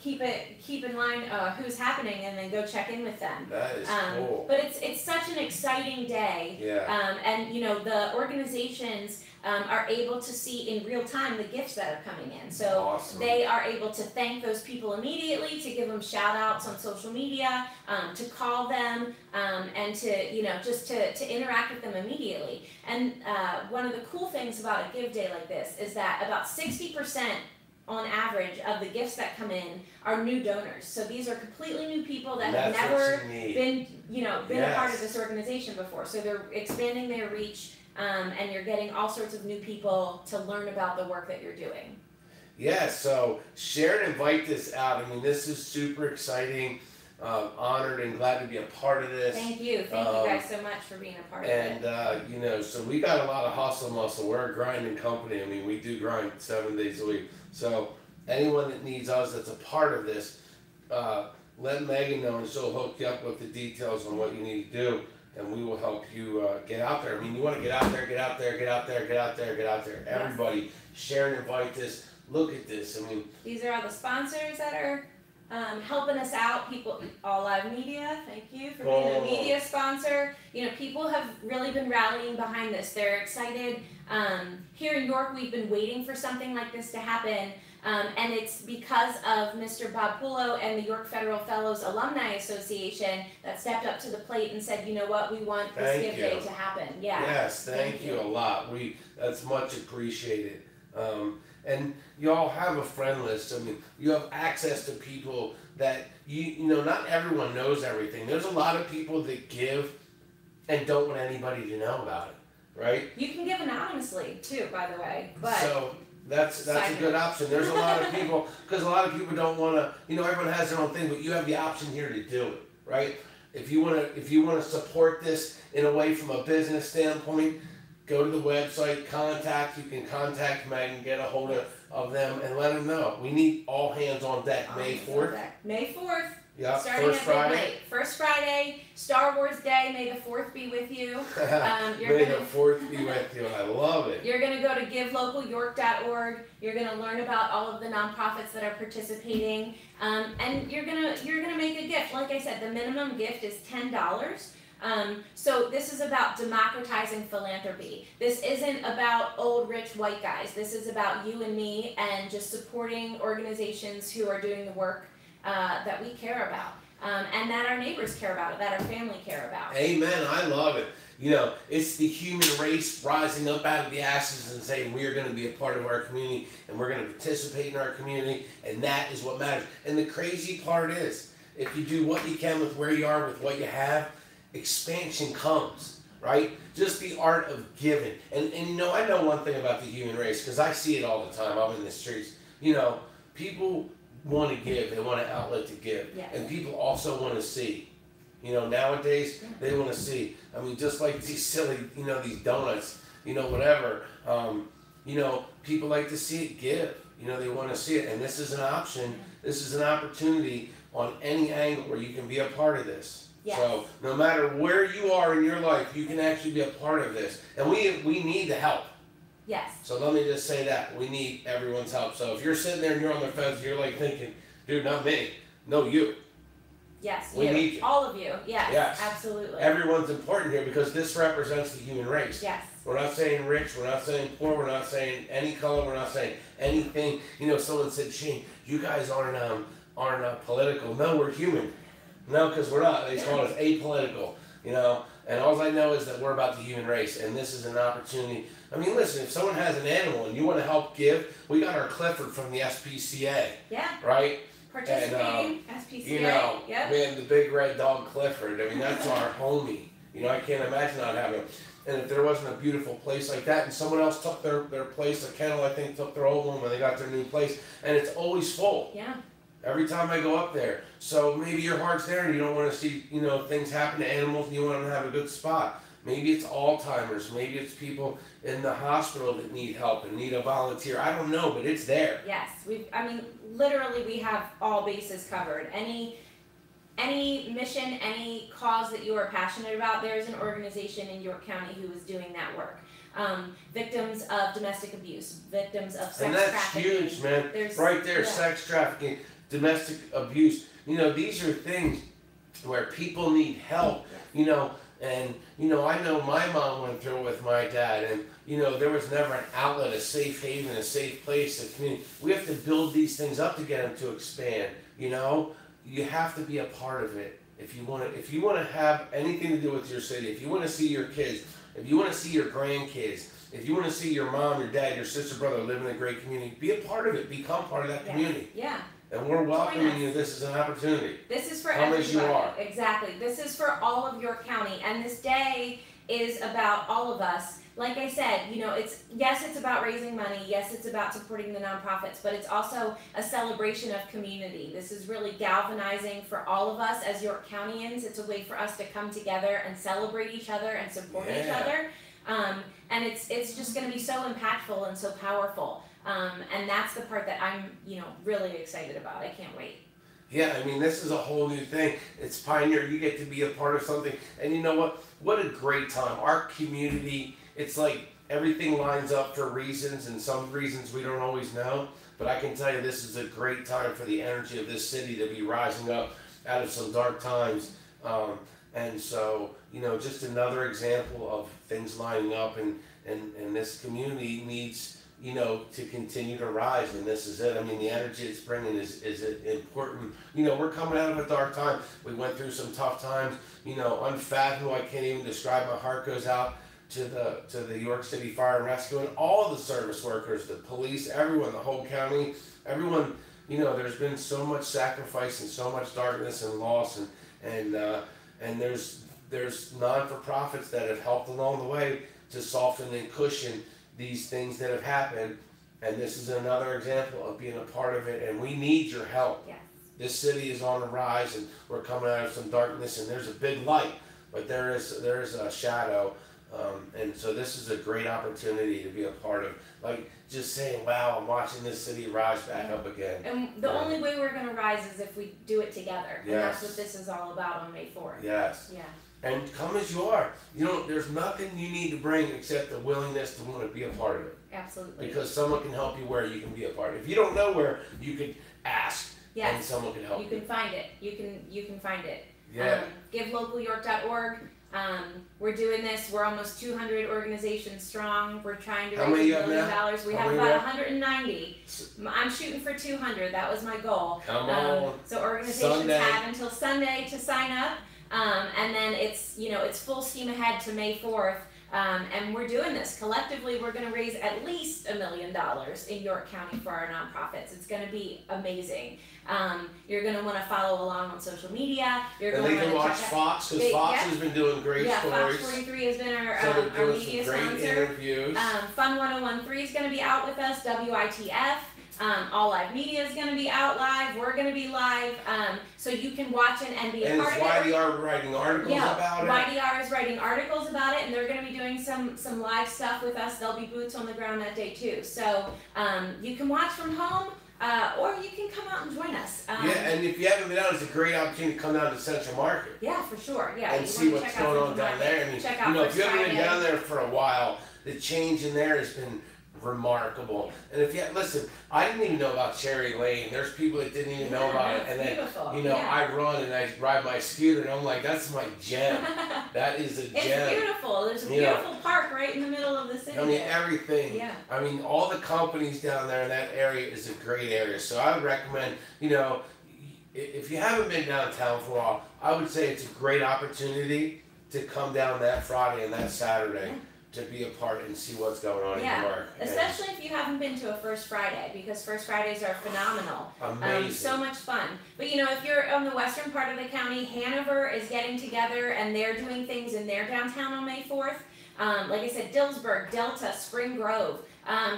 keep in line who's happening, and then go check in with them. That is cool. But it's such an exciting day. Yeah. And the organizations are able to see in real time the gifts that are coming in. So they are able to thank those people immediately, to give them shout outs on social media, to call them, and to just to interact with them immediately. And one of the cool things about a give day like this is that about 60% on average of the gifts that come in are new donors. So these are completely new people that have never been a part of this organization before. So they're expanding their reach. And you're getting all sorts of new people to learn about the work that you're doing. Yeah, so share and invite this out. I mean, this is super exciting. Honored and glad to be a part of this. Thank you. Thank you guys so much for being a part of it. And, so we got a lot of hustle muscle. We're a grinding company. I mean, we do grind 7 days a week. So anyone that needs us that's a part of this, let Megan know, and she'll hook you up with the details on what you need to do. And we will help you get out there. I mean, you want to get out there, get out there, get out there, get out there, get out there. Everybody, share and invite this. Look at this. I mean, these are all the sponsors that are helping us out. People, All Live Media, thank you for being a media sponsor. People have really been rallying behind this. They're excited. Here in York, we've been waiting for something like this to happen. And it's because of Mr. Bob Pullo and the York Federal Fellows Alumni Association that stepped up to the plate and said, you know what, we want this Give Day to happen. Yeah. Yes, thank you a lot. That's much appreciated. And you all have a friend list. I mean, you have access to people that not everyone knows everything. There's a lot of people that give and don't want anybody to know about it, right? You can give anonymously too, by the way. But so that's a good option. There's a lot of people, because a lot of people don't want to, everyone has their own thing, but you have the option here to do it, right? If you want to support this in a way from a business standpoint, go to the website, you can contact Megan, get a hold of of them and let them know. We need all hands on deck. May 4th. May 4th. Yeah, starting first at Friday. midnight. First Friday, Star Wars Day. May the 4th be with you. May the 4th be with you. I love it. You're going to go to givelocalyork.org. You're going to learn about all of the nonprofits that are participating, and you're gonna make a gift. Like I said, the minimum gift is $10. So this is about democratizing philanthropy. This isn't about old rich white guys. This is about you and me and just supporting organizations who are doing the work that we care about, and that our neighbors care about, that our family care about. Amen. I love it. You know, it's the human race rising up out of the ashes and saying we are going to be a part of our community and we're going to participate in our community, and that is what matters. And the crazy part is, if you do what you can with where you are, with what you have, expansion comes, right? Just the art of giving. And you know, I know one thing about the human race, because I see it all the time. I'm in the streets. You know, people want to give. They want an outlet to give. Yes. And people also want to see. You know, nowadays, they want to see. I mean, just like these silly, you know, these donuts, you know, whatever. You know, people like to see it give. You know, they want to see it. And this is an option. This is an opportunity on any angle where you can be a part of this. Yes. So no matter where you are in your life, you can actually be a part of this. And we need the help. Yes. So let me just say that. We need everyone's help. So if you're sitting there and you're on the fence, you're like thinking, dude, not me. No, you. Yes, we need you. All of you. Yes, yes, absolutely. Everyone's important here because this represents the human race. Yes. We're not saying rich, we're not saying poor, we're not saying any color, we're not saying anything. You know, someone said, Shane, you guys aren't political. No, we're human. No, because we're not. They call us apolitical, you know. And all I know is that we're about the human race, and this is an opportunity. I mean, listen, if someone has an animal and you want to help give, we got our Clifford from the SPCA. Yeah. Right? Participating, SPCA. You know, yep. Man, the big red dog Clifford. I mean, that's our homie. You know, I can't imagine not having him. And if there wasn't a beautiful place like that, and someone else took their place, a kennel, I think, took their old one when they got their new place, and it's always full. Yeah. Every time I go up there. So maybe your heart's there and you don't want to see, you know, things happen to animals and you want them to have a good spot. Maybe it's Alzheimer's. Maybe it's people in the hospital that need help and need a volunteer. I don't know, but it's there. Yes. Literally we have all bases covered. Any mission, any cause that you are passionate about, there is an organization in York County who is doing that work. Victims of domestic abuse, victims of sex trafficking. And that's huge, man. Right there, sex trafficking, domestic abuse. You know, these are things where people need help, you know. And, you know, I know my mom went through it with my dad. And, you know, there was never an outlet, a safe haven, a safe place, a community. We have to build these things up to get them to expand, you know. You have to be a part of it. If you want to have anything to do with your city, if you want to see your kids, if you want to see your grandkids, if you want to see your mom, your dad, your sister, brother live in a great community, be a part of it. Become part of that community. Yeah. And we're welcoming you. This is an opportunity. This is for everybody. Come as you are. Exactly. This is for all of York County. And this day is about all of us. Like I said, you know, it's about raising money. Yes, it's about supporting the nonprofits, but it's also a celebration of community. This is really galvanizing for all of us as York Countyans. It's a way for us to come together and celebrate each other and support each other. And it's just going to be so impactful and so powerful. And that's the part that I'm, you know, really excited about. I can't wait. Yeah, I mean, this is a whole new thing. It's Pioneer. You get to be a part of something. And you know what? What a great time. Our community, it's like everything lines up for reasons, and some reasons we don't always know. But I can tell you this is a great time for the energy of this city to be rising up out of some dark times. And so, you know, just another example of things lining up, and this community needs, you know, to continue to rise, and this is it. I mean, the energy it's bringing is important. You know, we're coming out of a dark time. We went through some tough times, you know, unfathomable. I can't even describe. My heart goes out to the York City Fire and Rescue and all the service workers, the police, everyone, the whole county, everyone. You know, there's been so much sacrifice and so much darkness and loss, and there's non-for-profits that have helped along the way to soften and cushion these things that have happened, and this is another example of being a part of it, and we need your help. Yes. This city is on the rise, and we're coming out of some darkness, and there's a big light, but there is a shadow, And so this is a great opportunity to be a part of, like, just saying, wow, I'm watching this city rise back up again. And the only way we're going to rise is if we do it together. And Yes. that's what this is all about on May 4th. Yes. Yeah. And come as you are. You know, there's nothing you need to bring except the willingness to want to be a part of it. Absolutely. Because someone can help you where you can be a part. If you don't know where, you can ask, Yes. and someone can help you. You can find it. You can find it. Yeah. GiveLocalYork.org. We're doing this. We're almost 200 organizations strong. We're trying to How raise many you $1 have million. now? We How have many about now? 190. I'm shooting for 200. That was my goal. Come on. So organizations Sunday. have until Sunday to sign up, and then it's full steam ahead to May 4th. And we're doing this collectively. We're going to raise at least $1 million in York County for our nonprofits. It's going to be amazing. You're going to want to follow along on social media. You're And going they to can want watch to check Fox, because Fox has been doing great yeah, stories. Fox 43 has been So our they're doing media some great sponsor. interviews. Fun 1013 is going to be out with us. WITF. All Live Media is going to be out live. We're going to be live. So you can watch and be a And part is of it. YDR writing articles about it? YDR is writing articles about it, and they're going to be doing some live stuff with us. There'll be boots on the ground that day too. So you can watch from home, or you can come out and join us. Yeah, and if you haven't been out, it's a great opportunity to come down to Central Market. Yeah, for sure. Yeah, And you see wanna what's check out going on Central down Market. there. I mean, Check out you know, if First you haven't been Friday. down there for a while, the change in there has been remarkable. And if you listen, I didn't even know about Cherry Lane. There's people that didn't even know about it. And then, beautiful. you know, Yeah. I run and I ride my scooter, and I'm like, that's my gem. That is a It's gem. beautiful. There's a You know, beautiful park right in the middle of the city. I mean, there. everything. Yeah. I mean, all the companies down there in that area is a great area. So I would recommend, you know, if you haven't been downtown for a while, I would say it's a great opportunity to come down that Friday and that Saturday to be a part and see what's going on in New York. Especially if you haven't been to a First Friday, because First Fridays are phenomenal. Amazing. So much fun. But you know, if you're on the western part of the county, Hanover is getting together and they're doing things in their downtown on May 4th. Like I said, Dillsburg, Delta, Spring Grove.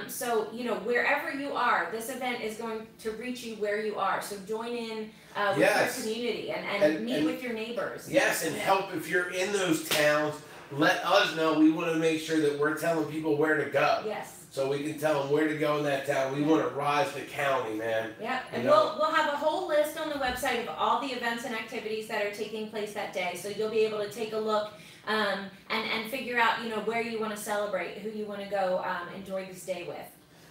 So, you know, wherever you are, this event is going to reach you where you are. So join in with Yes. your community and meet with your neighbors. Yes, and help if you're in those towns. Let us know. We want to make sure that we're telling people where to go. Yes. So we can tell them where to go in that town. We want to rise the county, man. Yep, and You know? we'll have a whole list on the website of all the events and activities that are taking place that day. So you'll be able to take a look and figure out, you know, where you want to celebrate, who you want to go enjoy this day with.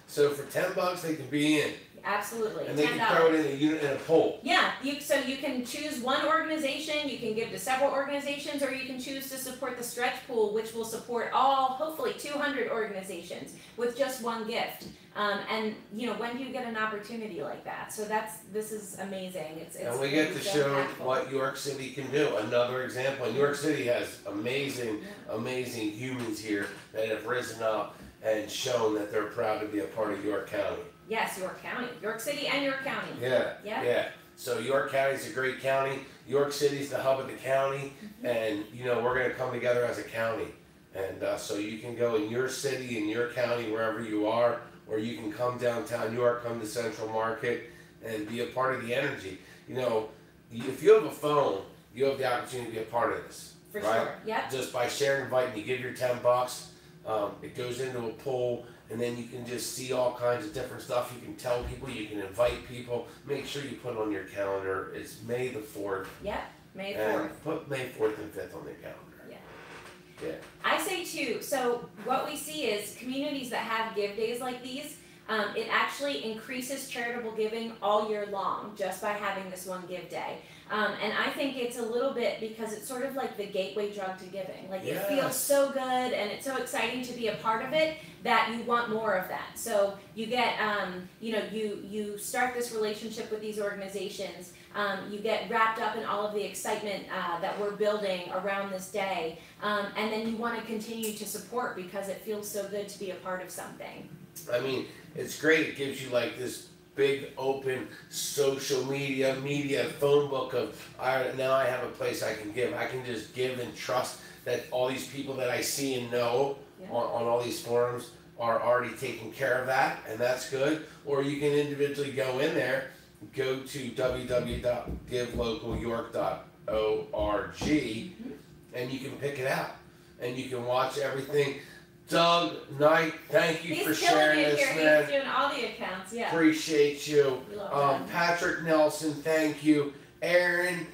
So for $10, they can be in, Absolutely. and they $10. can throw it in a unit in a poll. Yeah, so you can choose one organization, you can give to several organizations, or you can choose to support the stretch pool, which will support all, hopefully 200 organizations with just one gift. And you know, when do you get an opportunity like that? So this is amazing. It's And we get to so show impactful. what York City can do. Another example, New York City has amazing humans here that have risen up and shown that they're proud to be a part of York County. Yes, York County, York City and York County. Yeah. So York County's a great county. York City's the hub of the county, and you know we're gonna come together as a county. And so you can go in your city, in your county, wherever you are, or you can come downtown York, come to Central Market, and be a part of the energy. You know, if you have a phone, you have the opportunity to be a part of this. For right? sure. Yep. Just by sharing, inviting, you give your $10. It goes into a poll, and then you can just see all kinds of different stuff. You can tell people, you can invite people. Make sure you put it on your calendar. It's May the 4th. Yep. May 4th. And put May 4th and 5th on the calendar. Yeah. Yeah. I say too, so what we see is communities that have give days like these, it actually increases charitable giving all year long just by having this one give day. And I think it's a little bit because it's sort of like the gateway drug to giving. Like it feels so good and it's so exciting to be a part of it that you want more of that. So you get, you know, you start this relationship with these organizations. You get wrapped up in all of the excitement that we're building around this day. And then you want to continue to support because it feels so good to be a part of something. I mean, it's great. It gives you like this big open social media phone book of now I have a place I can give. I can just give and trust that all these people that I see and know on all these forums are already taking care of that, and that's good. Or you can individually go in there, go to www.givelocalyork.org, and you can pick it out. and you can watch everything. Doug Knight, thank you for sharing this, man. He's doing all the accounts, yeah. Appreciate you. Patrick Nelson, thank you. Aaron,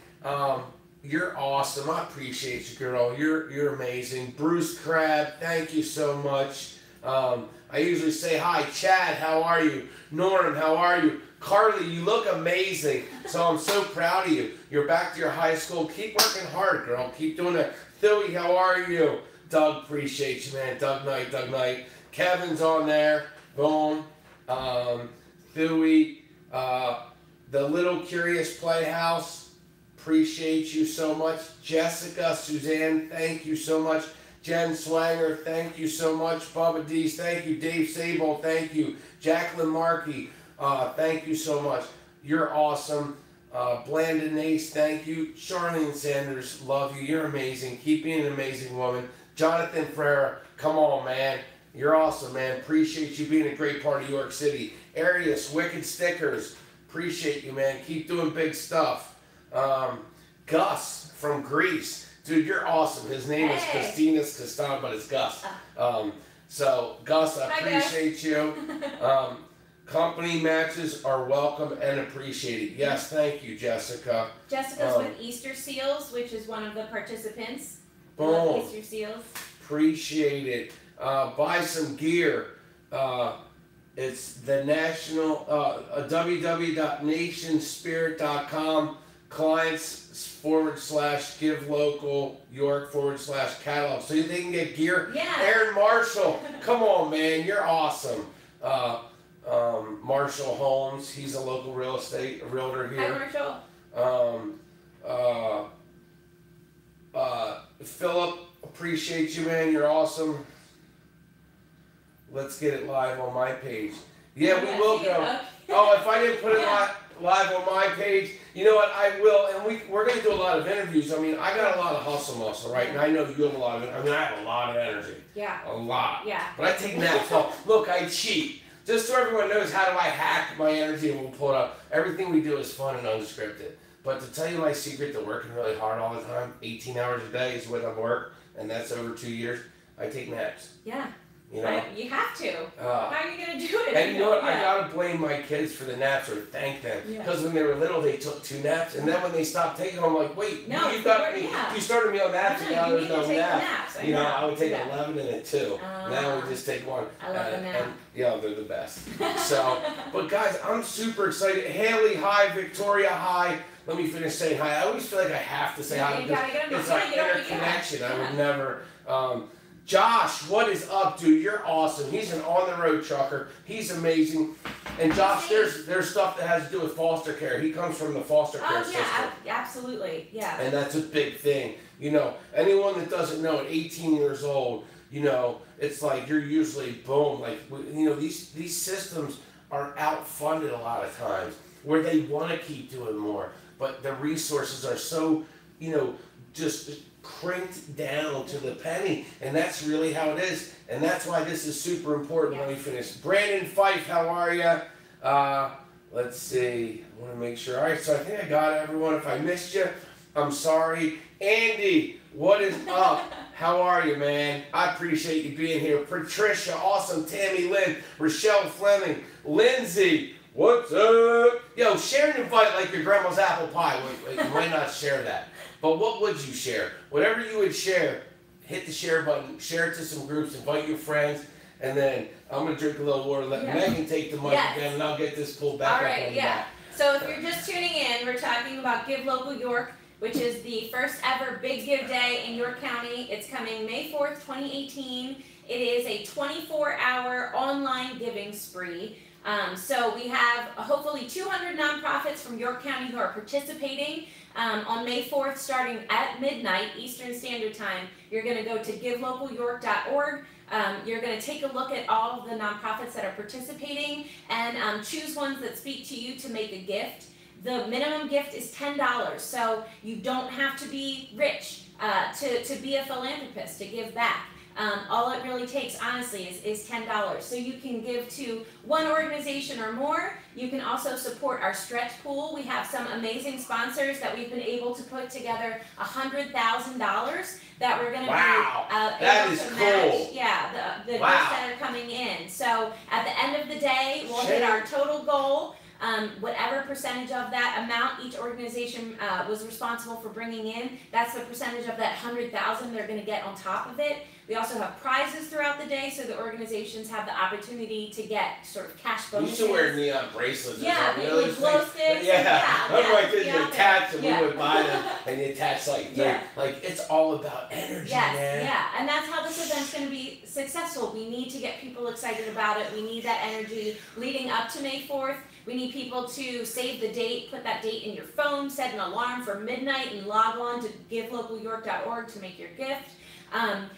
you're awesome. I appreciate you, girl. You're amazing. Bruce Crabb, thank you so much. I usually say hi. Chad, how are you? Norm, how are you? Carly, you look amazing. So I'm so proud of you. You're back to your high school. Keep working hard, girl. Keep doing it. Philly, how are you? Doug, appreciate you, man. Doug Knight. Kevin's on there. Boom. Philly, the Little Curious Playhouse, appreciate you so much. Jessica, Suzanne, thank you so much. Jen Swanger, thank you so much. Bubba Dees, thank you. Dave Sable, thank you. Jacqueline Markey, thank you so much. You're awesome. Blandon Nace, thank you. Charlene Sanders, love you. You're amazing. Keep being an amazing woman. Jonathan Frere, come on, man. You're awesome, man. Appreciate you being a great part of York City. Arius, Wicked Stickers, appreciate you, man. Keep doing big stuff. Gus from Greece. Dude, you're awesome. His name is Christinas Castano, but it's Gus. So, Gus, I appreciate you. Company matches are welcome and appreciated. Yes, thank you, Jessica. Jessica's with Easter Seals, which is one of the participants. Boom. Easter Seals. Appreciate it. Buy some gear. It's the national, www.nationspirit.com, clients/give local York /catalog. So they can get gear. Yeah. Aaron Marshall, come on, man. You're awesome. Marshall Holmes, he's a local realtor here. Hi, Marshall. Philip, appreciate you, man. You're awesome. Let's get it live on my page. Yeah, we will go. Oh, if I didn't put it live on my page, you know what? I will. And we're going to do a lot of interviews. I mean, I got a lot of hustle muscle, right? And I know you have a lot of it. I mean, I have a lot of energy. Yeah. A lot. Yeah. But I take naps. So, look, I cheat. Just so everyone knows, how do I hack my energy and we'll pull it up. Everything we do is fun and unscripted. But to tell you my secret to working really hard all the time, 18 hours a day is what I work, and that's over 2 years, I take naps. Yeah. You know? You have to. How are you going to do it? And you know what? I got to blame my kids for the naps or thank them. Because when they were little, they took 2 naps. And then when they stopped taking them, I'm like, wait, no, you started me on naps and now there's no naps. You know, I would take 11 and a 2. Now we just take 1. I love the nap. Yeah, they're the best. So, but guys, I'm super excited. Haley, hi. Victoria, hi. Let me finish saying hi. I always feel like I have to say hi because it's like interconnection. I would never. Josh, what is up, dude? You're awesome. He's an on-the-road trucker. He's amazing. And Josh, there's stuff that has to do with foster care. He comes from the foster care system. Absolutely, yeah. And that's a big thing. You know, anyone that doesn't know, at 18 years old, you know, it's like you're usually, boom, like, you know, these systems are outfunded a lot of times where they want to keep doing more. But the resources are so, you know, just cranked down to the penny, and that's really how it is, and that's why this is super important. Let me finish. Brandon Fife, how are you? Let's see. I want to make sure. All right, so I think I got everyone. If I missed you, I'm sorry. Andy, what is up? How are you, man? I appreciate you being here. Patricia, awesome. Tammy Lynn, Rochelle Fleming, Lindsay, what's up? Yo, share and invite like your grandma's apple pie. Wait, you might not share that. But what would you share? Whatever you would share, hit the share button, share it to some groups, invite your friends, and then I'm going to drink a little water, let Megan take the mic again, and I'll get this pulled back up on the back. So if you're just tuning in, we're talking about Give Local York, which is the first ever Big Give Day in York County. It's coming May 4th, 2018. It is a 24-hour online giving spree. So we have hopefully 200 nonprofits from York County who are participating. On May 4th, starting at midnight Eastern Standard Time, you're going to go to givelocalyork.org. You're going to take a look at all of the nonprofits that are participating and choose ones that speak to you to make a gift. The minimum gift is $10, so you don't have to be rich to be a philanthropist, to give back. All it really takes, honestly, is $10. So you can give to one organization or more. You can also support our stretch pool. We have some amazing sponsors that we've been able to put together $100,000 that we're going to be able to match. Yeah, the gifts that are coming in. So at the end of the day, we'll hit our total goal. Whatever percentage of that amount each organization was responsible for bringing in, that's the percentage of that 100,000 they're going to get on top of it. We also have prizes throughout the day, so the organizations have the opportunity to get sort of cash bonuses. We used to wear neon bracelets. Yeah, with glow sticks. You attach them, we would buy them, and you attach like it's all about energy, man. Yeah, and that's how this event's going to be successful. We need to get people excited about it. We need that energy leading up to May 4th. We need people to save the date, put that date in your phone, set an alarm for midnight, and log on to givelocalyork.org to make your gift.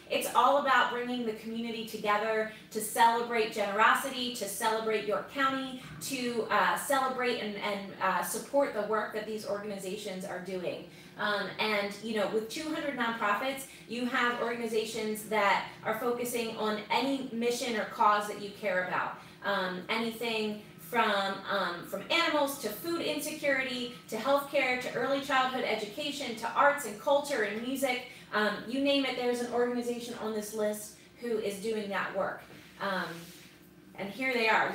It's all about bringing the community together to celebrate generosity, to celebrate York County, to celebrate and support the work that these organizations are doing. And with 200 nonprofits, you have organizations that are focusing on any mission or cause that you care about. Anything from animals to food insecurity to healthcare to early childhood education to arts and culture and music. You name it, there's an organization on this list who is doing that work. And here they are,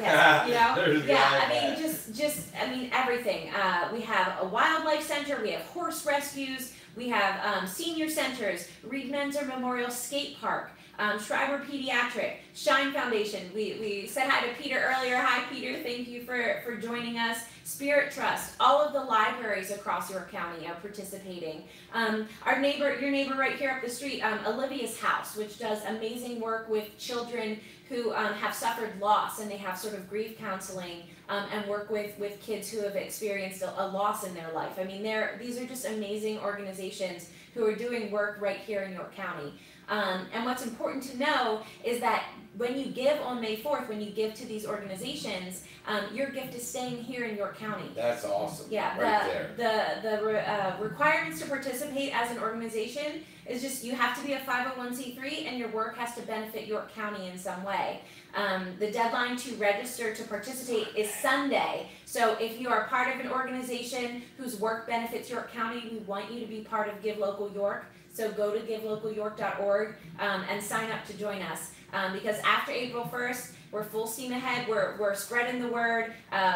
everything. We have a wildlife center, we have horse rescues, we have senior centers, Reed Menzer Memorial Skate Park, Schreiber Pediatric, Shine Foundation. We said hi to Peter earlier. Hi, Peter. Thank you for joining us. Spirit Trust. All of the libraries across York County are participating. Your neighbor right here up the street, Olivia's House, which does amazing work with children who have suffered loss, and they have sort of grief counseling and work with kids who have experienced a loss in their life. I mean, these are just amazing organizations who are doing work right here in York County. And what's important to know is that when you give on May 4th, when you give to these organizations, your gift is staying here in York County. That's awesome. Yeah, the requirements to participate as an organization is just you have to be a 501c3 and your work has to benefit York County in some way. The deadline to register to participate is Sunday. So if you are part of an organization whose work benefits York County, we want you to be part of Give Local York. So go to givelocalyork.org and sign up to join us. Because after April 1st, we're full steam ahead. We're spreading the word.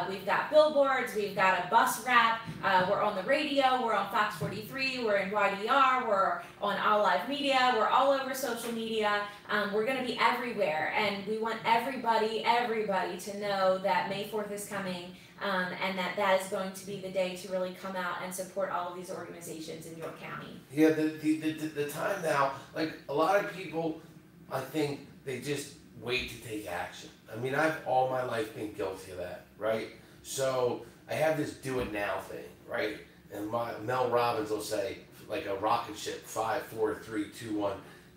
We've got billboards. We've got a bus wrap. We're on the radio. We're on Fox 43. We're in YDR. We're on All Live Media. We're all over social media. We're going to be everywhere. And we want everybody to know that May 4th is coming. And that is going to be the day to really come out and support all of these organizations in York County. Yeah, the time now, like a lot of people, I think they just wait to take action. I mean, I've all my life been guilty of that, right? So I have this do it now thing, right? And Mel Robbins will say, like a rocket ship, 5, 4, 3, 2, 1.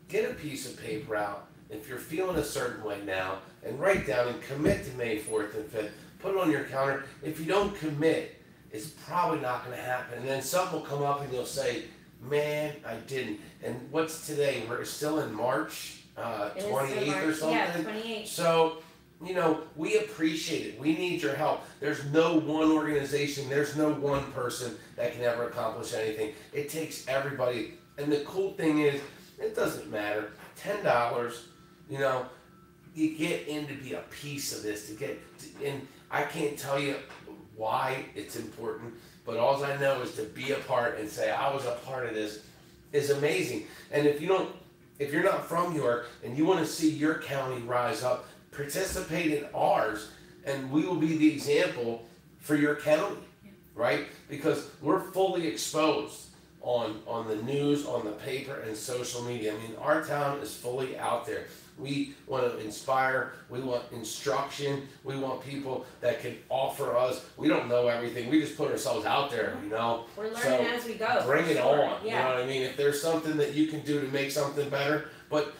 Get a piece of paper out if you're feeling a certain way now, and write down and commit to May 4th and 5th. Put it on your calendar. If you don't commit, it's probably not going to happen. And then something will come up and you'll say, man, I didn't. And what's today? We're still in March 28th or something? Yeah, 28th. So, we appreciate it. We need your help. There's no one organization, there's no one person that can ever accomplish anything. It takes everybody. And the cool thing is, it doesn't matter. $10, you get in to be a piece of this, and I can't tell you why it's important, but all I know is to be a part and say I was a part of this is amazing. And if you're not from York and you want to see your county rise up, participate in ours, and we will be the example for your county, right? Because we're fully exposed on the news, on the paper, and social media. I mean, our town is fully out there. We want to inspire, we want instruction, we want people that can offer us. We don't know everything, we just put ourselves out there, We're learning as we go. Bring it on, Yeah. you know what I mean? If there's something that you can do to make something better, but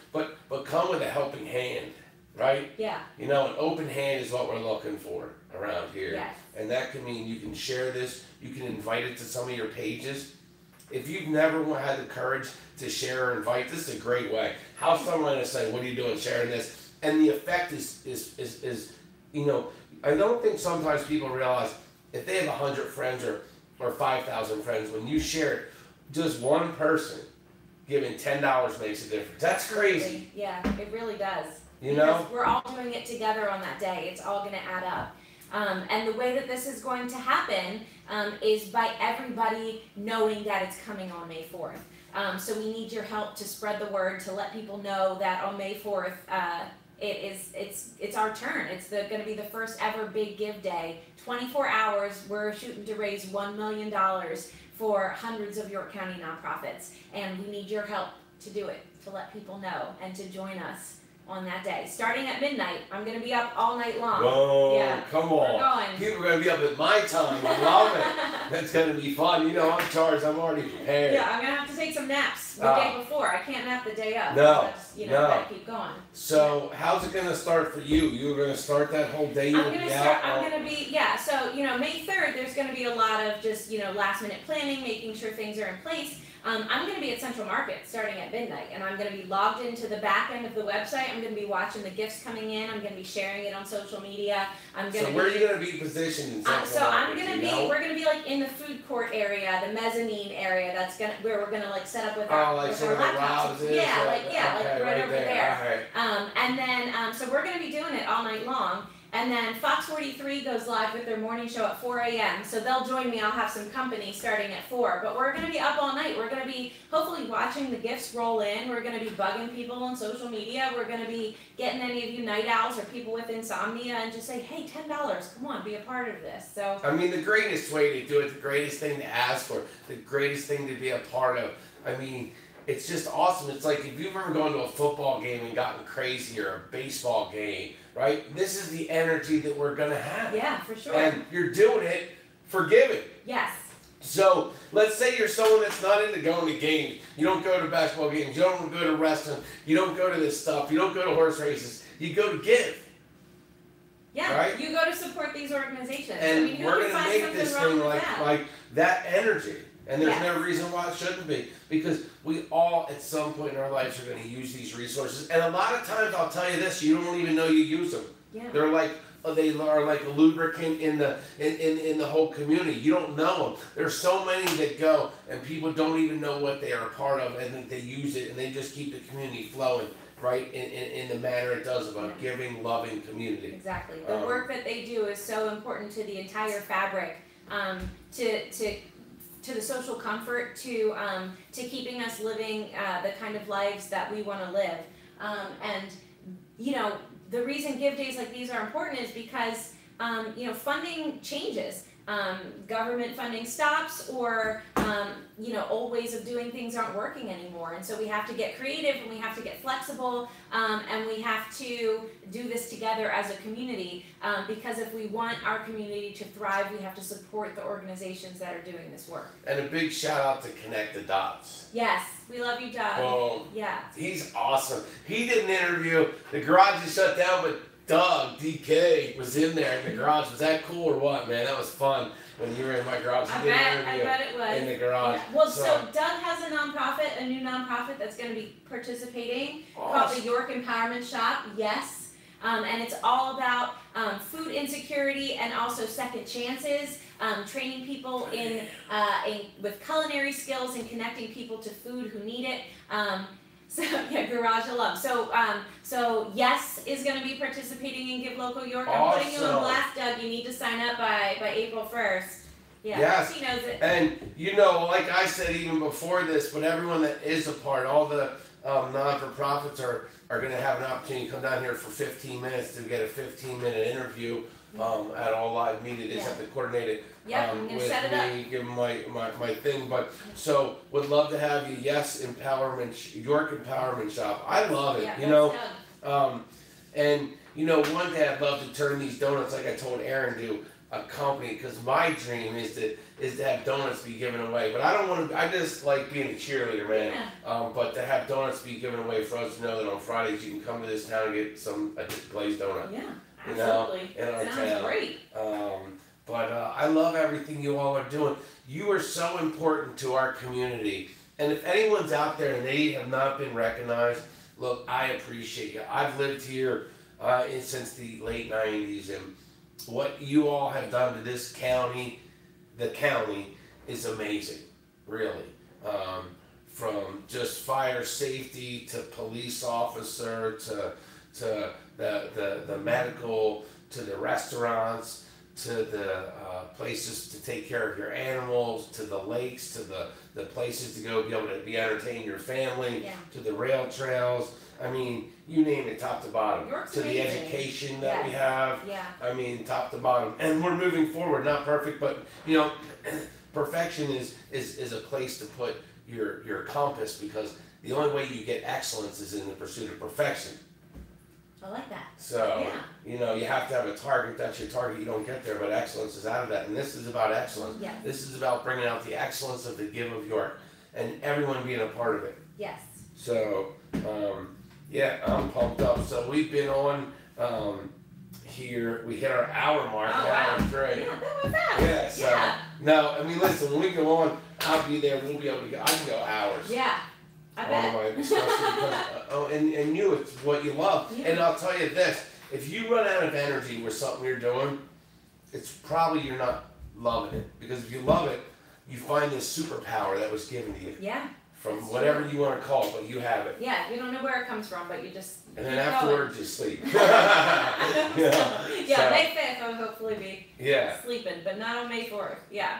come with a helping hand, right? Yeah. An open hand is what we're looking for around here. Yes. And that can mean you can share this, you can invite it to some of your pages. if you've never had the courage to share or invite, this is a great way. How someone to say, what are you doing sharing this? And the effect is you know, I don't think sometimes people realize if they have 100 friends or 5,000 friends, when you share it, just one person giving $10 makes a difference. That's crazy. Yeah, it really does. You know? We're all doing it together on that day. It's all going to add up. And the way that this is going to happen is by everybody knowing that it's coming on May 4th. So we need your help to spread the word, to let people know that on May 4th, it's our turn. It's going to be the first ever Big Give Day. 24 hours, we're shooting to raise $1 million for hundreds of York County nonprofits. And we need your help to do it, to let people know and to join us on that day. Starting at midnight, I'm going to be up all night long. Whoa, yeah, come on. People are going to be up at my time. I love it. That's going to be fun. You know, I'm charged. I'm already prepared. Yeah, I'm going to have to take some naps the day before. I can't nap the day up. No, you know, got to keep going. So, how's it going to start for you? You're going to start that whole day? I'm going to be, yeah, so, you know, May 3rd, there's going to be a lot of just, you know, last minute planning, making sure things are in place. I'm going to be at Central Market starting at midnight, and I'm going to be logged into the back end of the website. I'm going to be watching the gifts coming in. I'm going to be sharing it on social media. So where are you going to be positioned in Central So Market? we're going to be like in the food court area, the mezzanine area. That's where we're going to like set up with our laptops. Yeah, like right over there. Right. And then so we're going to be doing it all night long. And then Fox 43 goes live with their morning show at 4 a.m. So they'll join me. I'll have some company starting at 4. But we're going to be up all night. We're going to be hopefully watching the gifts roll in. We're going to be bugging people on social media. We're going to be getting any of you night owls or people with insomnia and just say, hey, $10, come on, be a part of this. So I mean, the greatest way to do it, the greatest thing to ask for, the greatest thing to be a part of. I mean, it's just awesome. It's like if you've ever gone to a football game and gotten crazy, or a baseball game, right? This is the energy that we're going to have. Yeah, for sure. And you're doing it for giving. Yes. So let's say you're someone that's not into going to games. You don't go to basketball games. You don't go to wrestling. You don't go to this stuff. You don't go to horse races. You go to give. Yeah, right? You go to support these organizations. And I mean, we're going to make this thing like that energy. And there's no reason why it shouldn't be. Because we all, at some point in our lives, are going to use these resources. And a lot of times, I'll tell you this, you don't even know you use them. Yeah. They are like a lubricant in the whole community. You don't know them. There's so many that go, and people don't even know what they are a part of, and they use it, and they just keep the community flowing, right, in the manner it does about giving, loving community. Exactly. The work that they do is so important to the entire fabric, to the social comfort, to keeping us living the kind of lives that we want to live. And, you know, the reason give days like these are important is because, you know, funding changes. Government funding stops, or, you know, old ways of doing things aren't working anymore. And so we have to get creative, and we have to get flexible, and we have to do this together as a community, because if we want our community to thrive, we have to support the organizations that are doing this work. And a big shout out to Connect the Dots. Yes, we love you, Doug. Boom. Yeah. He's awesome. He did an interview. The garage is shut down, but Doug, DK, was in there in the garage. Was that cool or what, man? That was fun when you were in my garage. I bet it was. In the garage. Yeah. Well, so Doug has a new nonprofit that's going to be participating called the York Empowerment Shop. Yes. And it's all about food insecurity and also second chances, training people with culinary skills and connecting people to food who need it. So yeah, Garage Alum. So Yes is going to be participating in Give Local York. I'm putting you on blast, Doug. You need to sign up by April 1st. Yeah, yes. He knows it. And you know, like I said even before this, but everyone that is a part, all the non-for-profits are going to have an opportunity to come down here for 15 minutes to get a 15-minute interview at All Live Media. They just have to coordinate it with set it me, give them my thing. But so would love to have you. Yes, York Empowerment Shop. I love it. You know, and you know, one day I'd love to turn these donuts, like I told Aaron, to a company, because my dream is to have donuts be given away. But I don't want to. I just like being a cheerleader, man. Yeah. But to have donuts be given away for us to know that on Fridays you can come to this town and get a glazed donut. Yeah, you know, absolutely. in our Sounds town. great. But I love everything you all are doing. You are so important to our community. And if anyone's out there and they have not been recognized, look, I appreciate you. I've lived here since the late 90s, and what you all have done to this county, the county, is amazing, really. From just fire safety to police officer to the medical to the restaurants to the places to take care of your animals to the lakes to the places to go be able to be entertain your family to the rail trails. I mean, you name it, top to bottom. York's to amazing. The education that we have. Yeah. I mean, top to bottom. And we're moving forward, not perfect, but you know, perfection is a place to put your compass, because the only way you get excellence is in the pursuit of perfection. I like that. So, you know, you have to have a target. That's your target. You don't get there, but excellence is out of that. And this is about excellence. Yes. This is about bringing out the excellence of the Give of York and everyone being a part of it. Yes. So, yeah, I'm pumped up. So we've been on here. We hit our hour mark. Oh, wow. Great. Yeah, that was fast. Yeah, so, no, I mean, listen, when we go on, I'll be there. We'll be able to go. I can go hours. Yeah. I bet. Especially because, and you, it's what you love. Yeah. And I'll tell you this, if you run out of energy with something you're doing, it's probably you're not loving it. Because if you love it, you find this superpower that was given to you. Yeah. From whatever you want to call it, but you have it. Yeah, you don't know where it comes from, but you just and then afterwards you sleep. Yeah, May 5th I'll hopefully be sleeping, but not on May 4th. Yeah.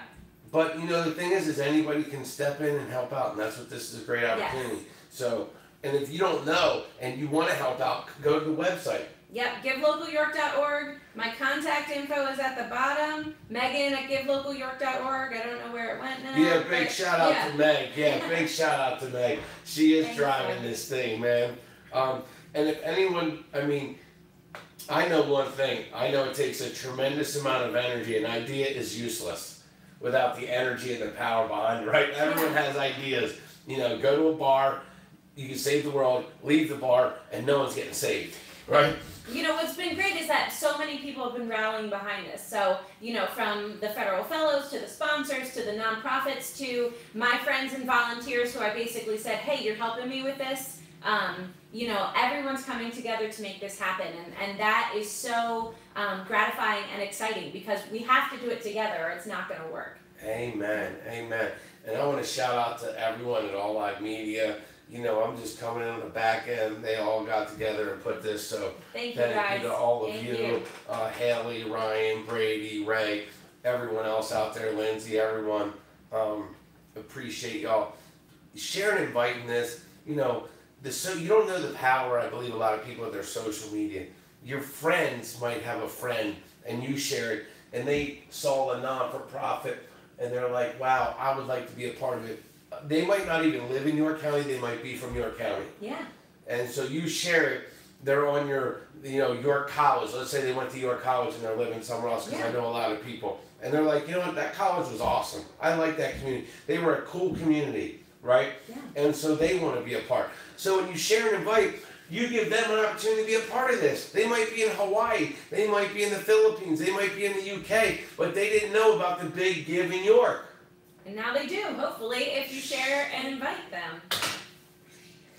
But you know, the thing is anybody can step in and help out, and that's what this is a great opportunity. Yes. So, and if you don't know and you want to help out, go to the website. Yep, givelocalyork.org. My contact info is at the bottom. Megan at givelocalyork.org. I don't know where it went now. Yeah, big shout out to Meg. Yeah, big shout out to Meg. She is driving this thing, man. And if anyone, I mean, I know one thing. I know it takes a tremendous amount of energy. An idea is useless without the energy and the power behind it, right? Everyone has ideas. You know, go to a bar, you can save the world, leave the bar, and no one's getting saved, right? You know, what's been great is that so many people have been rallying behind this. So, you know, from the federal fellows to the sponsors to the nonprofits to my friends and volunteers who I basically said, hey, you're helping me with this. You know, everyone's coming together to make this happen. And that is so gratifying and exciting because we have to do it together or it's not going to work. Amen. Amen. And I want to shout out to everyone at All Live Media. You know, I'm just coming in on the back end. They all got together and put this. So thank you guys. To all of you. Haley, Ryan, Brady, Ray, everyone else out there, Lindsay, everyone. Appreciate y'all sharing and inviting this. You know, so you don't know the power, I believe, a lot of people of their social media. Your friends might have a friend and you share it and they saw a non-for-profit and they're like, wow, I would like to be a part of it. They might not even live in York County, they might be from York County. Yeah. And so you share it, they're on your, you know, York College. Let's say they went to York College and they're living somewhere else, because I know a lot of people. And they're like, you know what, that college was awesome. I like that community. They were a cool community, right? Yeah. And so they want to be a part. So when you share and invite, you give them an opportunity to be a part of this. They might be in Hawaii, they might be in the Philippines, they might be in the UK, but they didn't know about the big Give in York. And now they do, hopefully, if you share and invite them.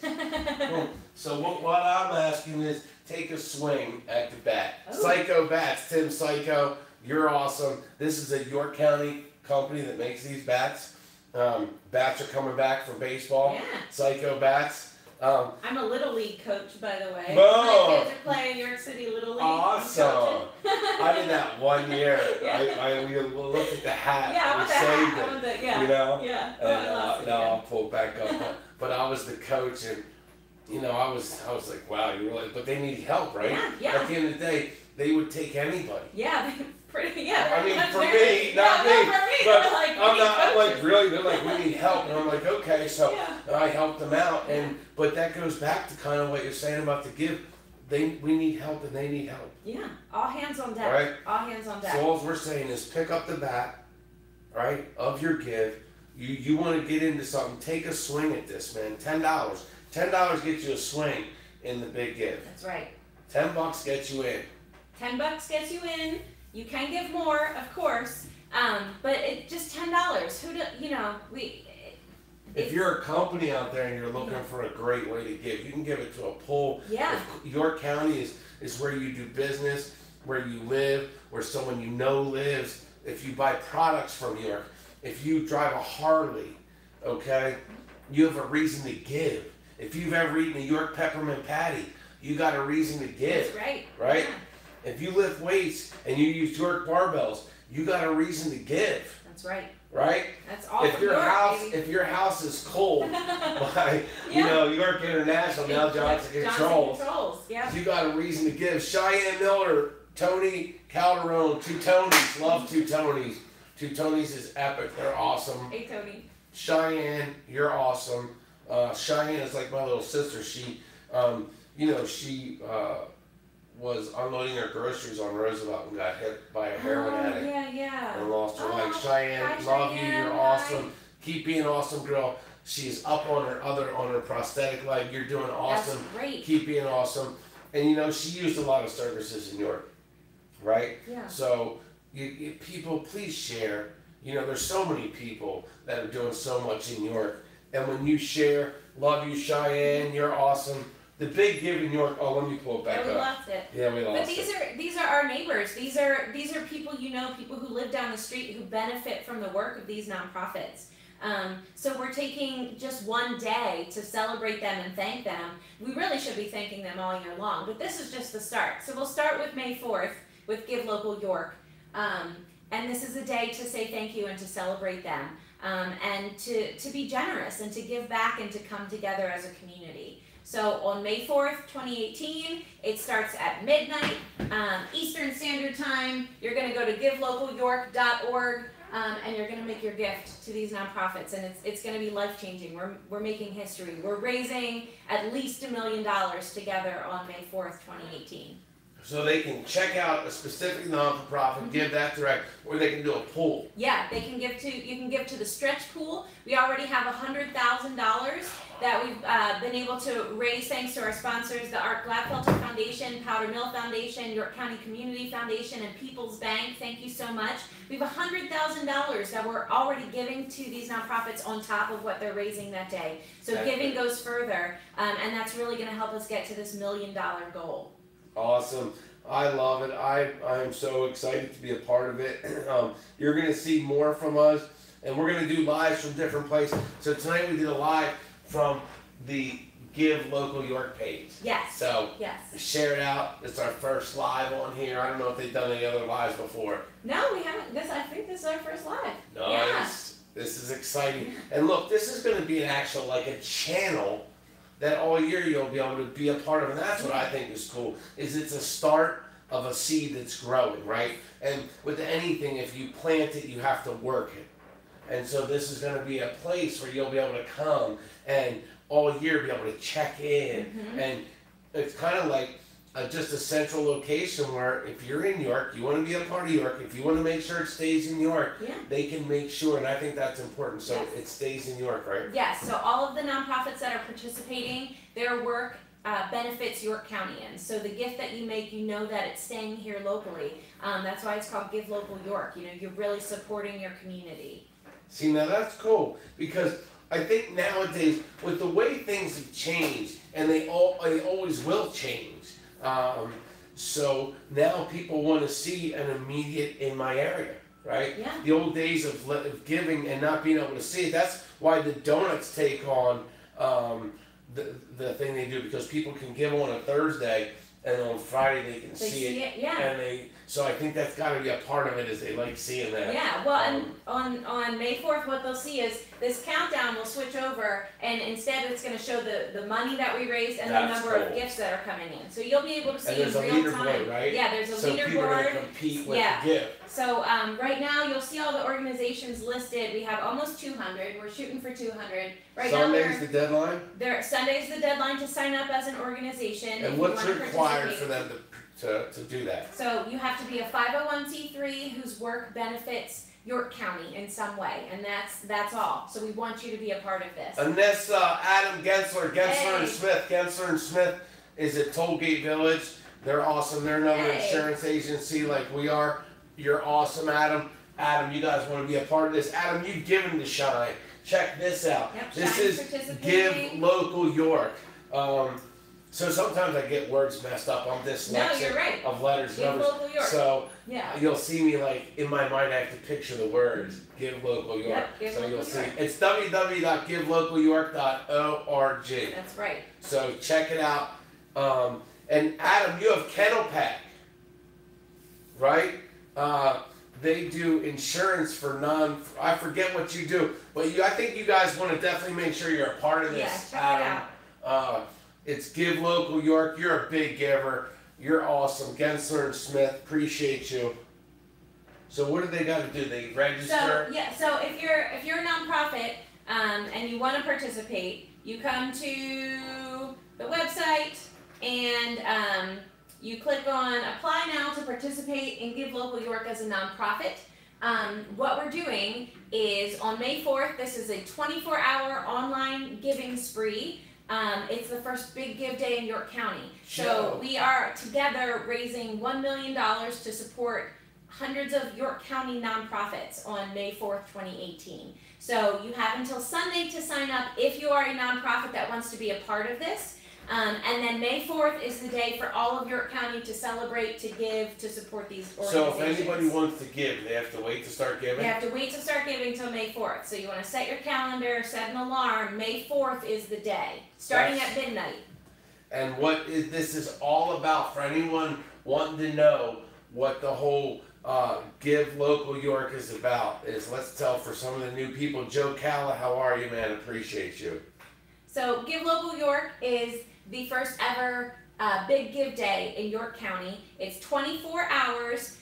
Cool. So what I'm asking is, take a swing at the bat. Ooh. Psycho Bats, Tim Psycho, you're awesome. This is a York County company that makes these bats. Bats are coming back for baseball. Yeah. Psycho Bats. I'm a Little League coach, by the way. Oh. My kids are playing York City Little League. Awesome. I did that 1 year. Yeah. We looked at the hat. Yeah, I want the hat. I want the, You know? Yeah. And now I'll pull it back up. But I was the coach, and you know, I was like, wow, you really. But they need help, right? Yeah. At the end of the day, they would take anybody. Yeah, pretty. Yeah. I mean, for me, not me. For me, But like, I'm like, really. They're like, we need help, and I'm like, okay. So I helped them out, but that goes back to kind of what you're saying about the give. We need help, and they need help. Yeah, all hands on deck. Right? All hands on deck. So all we're saying is pick up the bat, right, of your give. You want to get into something, take a swing at this, man. $10. $10 gets you a swing in the big give. That's right. $10 gets you in. $10 gets you in, You can give more, of course, but it just $10. Who do you know? If you're a company out there and you're looking for a great way to give, you can give it to a pool. Yeah. If York County is where you do business, where you live, where someone you know lives. If you buy products from York, if you drive a Harley, okay, you have a reason to give. If you've ever eaten a York peppermint patty, you got a reason to give. That's right. Right? Yeah. If you lift weights and you use York barbells, you got a reason to give. That's right. Right? That's all. If your house is cold by York International, now Johnson Controls, yeah. you got a reason to give. Cheyenne Miller, Tony Calderon, Two Tonys, love Two Tonys. Two Tonys is epic. They're awesome. Hey Tony. Cheyenne, you're awesome. Cheyenne is like my little sister. She was unloading her groceries on Roosevelt and got hit by a heroin addict. Yeah. And lost her life. Cheyenne, hi, love Cheyenne. you. You're awesome. Hi. Keep being an awesome girl. She's up on her prosthetic leg. You're doing awesome. That's great. Keep being awesome. And she used a lot of services in York, right? Yeah. So people, please share. There's so many people that are doing so much in York. And when you share, love you, Cheyenne. You're awesome. The big give in York. Oh, let me pull it back up. We lost it. Yeah, we lost it. But these are our neighbors. These are people people who live down the street who benefit from the work of these nonprofits. So we're taking just one day to celebrate them and thank them. We really should be thanking them all year long, but this is just the start. So we'll start with May 4th with Give Local York. And this is a day to say thank you and to celebrate them. And to be generous and to give back and to come together as a community. So on May 4th, 2018, it starts at midnight, Eastern Standard Time. You're going to go to givelocalyork.org, and you're going to make your gift to these nonprofits, and it's going to be life-changing. We're making history. We're raising at least $1 million together on May 4th, 2018. So they can check out a specific non-for-profit, give that direct, or they can do a pool. Yeah, you can give to the stretch pool. We already have $100,000 that we've been able to raise thanks to our sponsors, the Art Gladfelter Foundation, Powder Mill Foundation, York County Community Foundation, and People's Bank. Thank you so much. We have $100,000 that we're already giving to these nonprofits on top of what they're raising that day. So giving goes further, and that's really going to help us get to this $1 million goal. Awesome. I love it. I'm so excited to be a part of it. You're going to see more from us, and we're going to do lives from different places. So tonight we did a live from the Give Local York page. Yes. So yes. Share it out. It's our first live on here. I don't know if they've done any other lives before. No, we haven't. I think this is our first live. Nice. Yeah. This is exciting. And look, this is going to be an actual, like a channel that all year you'll be able to be a part of. And that's what I think is cool, is it's a start of a seed that's growing, right? And with anything, if you plant it, you have to work it. And so this is going to be a place where you'll be able to come and all year be able to check in. Mm-hmm. And it's kind of like just a central location where if you're in York, you want to be a part of York, if you want to make sure it stays in York, they can make sure, and I think that's important, so it stays in York, right? Yes, so all of the nonprofits that are participating, their work benefits York County, and so the gift that you make, you know that it's staying here locally. That's why it's called Give Local York. You're really supporting your community. See, now that's cool, because I think nowadays, with the way things have changed, and they always will change, so now people want to see an immediate in my area, right? Yeah. The old days of giving and not being able to see it, that's why the donuts take on the thing they do, because people can give on a Thursday and on Friday they can see it. Yeah. And so I think that's got to be a part of it, is they like seeing that. Yeah, well, and on May 4th, what they'll see is this countdown will switch over, and instead it's going to show the money that we raised and the number of gifts that are coming in. So you'll be able to see in real time. And there's a leaderboard, right? Yeah, there's a leaderboard. So people are going to compete with the gift. So right now you'll see all the organizations listed. We have almost 200. We're shooting for 200. Right Sunday's the deadline? Sunday's the deadline to sign up as an organization. And what's required for them to do that? So you have to be a 501c3 whose work benefits York County in some way, and that's all. So we want you to be a part of this. And this Adam Gensler and Smith. Gensler and Smith is at Tollgate Village. They're awesome. They're another insurance agency like we are. You're awesome, Adam. Adam, you guys want to be a part of this? Adam, you've given to Shine. Check this out. Yep, This Shine's is participating. Give Local York. So sometimes I get words messed up. I'm dyslexic No, you're right. of letters Give and numbers. Local York. So Yeah. you'll see me like in my mind. I have to picture the words. Give Local York. Yep, Give so Local you'll see. York. It's www.givelocalyork.org. That's right. So check it out. And Adam, you have Kennel Pack, right? They do insurance for I forget what you do, but I think you guys want to definitely make sure you're a part of this. Yeah, check Adam. it out. It's Give Local York. You're a big giver. You're awesome. Gensler and Smith, appreciate you. So what do they got to do? They register? So if you're a nonprofit and you want to participate, you come to the website and you click on Apply Now to participate in Give Local York as a nonprofit. What we're doing is on May 4th, this is a 24-hour online giving spree. It's the first big give day in York County. So we are together raising $1 million to support hundreds of York County nonprofits on May 4th, 2018. So you have until Sunday to sign up if you are a nonprofit that wants to be a part of this. And then May 4th is the day for all of York County to celebrate, to give, to support these organizations. So if anybody wants to give, they have to wait to start giving? They have to wait to start giving until May 4th. So you want to set your calendar, set an alarm. May 4th is the day, starting at midnight. And this is all about, for anyone wanting to know what the whole Give Local York is about, let's tell for some of the new people. Joe Calla, how are you, man? Appreciate you. So Give Local York is the first ever big give day in York County. It's 24 hours.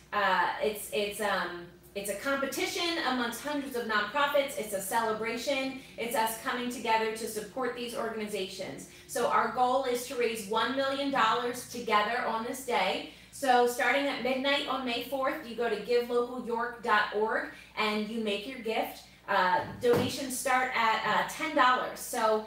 It's a competition amongst hundreds of nonprofits. It's a celebration. It's us coming together to support these organizations. So our goal is to raise $1 million together on this day. So starting at midnight on May 4th, you go to givelocalyork.org and you make your gift. Donations start at $10. So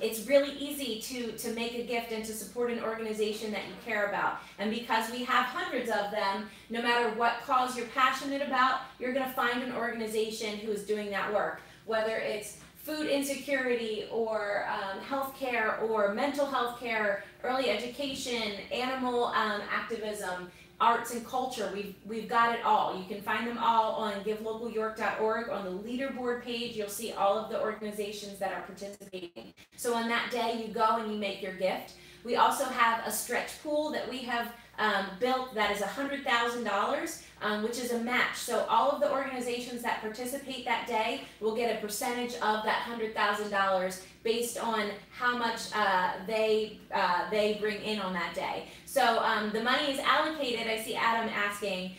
it's really easy to make a gift and to support an organization that you care about. And because we have hundreds of them, no matter what cause you're passionate about, you're going to find an organization who is doing that work. Whether it's food insecurity or healthcare or mental health care, early education, animal activism, arts and culture, we've got it all. You can find them all on givelocalyork.org. On the leaderboard page, you'll see all of the organizations that are participating. So on that day, you go and you make your gift. We also have a stretch pool that we have built that is $100,000, which is a match. So all of the organizations that participate that day will get a percentage of that $100,000 based on how much they bring in on that day. So the money is allocated. I see Adam asking.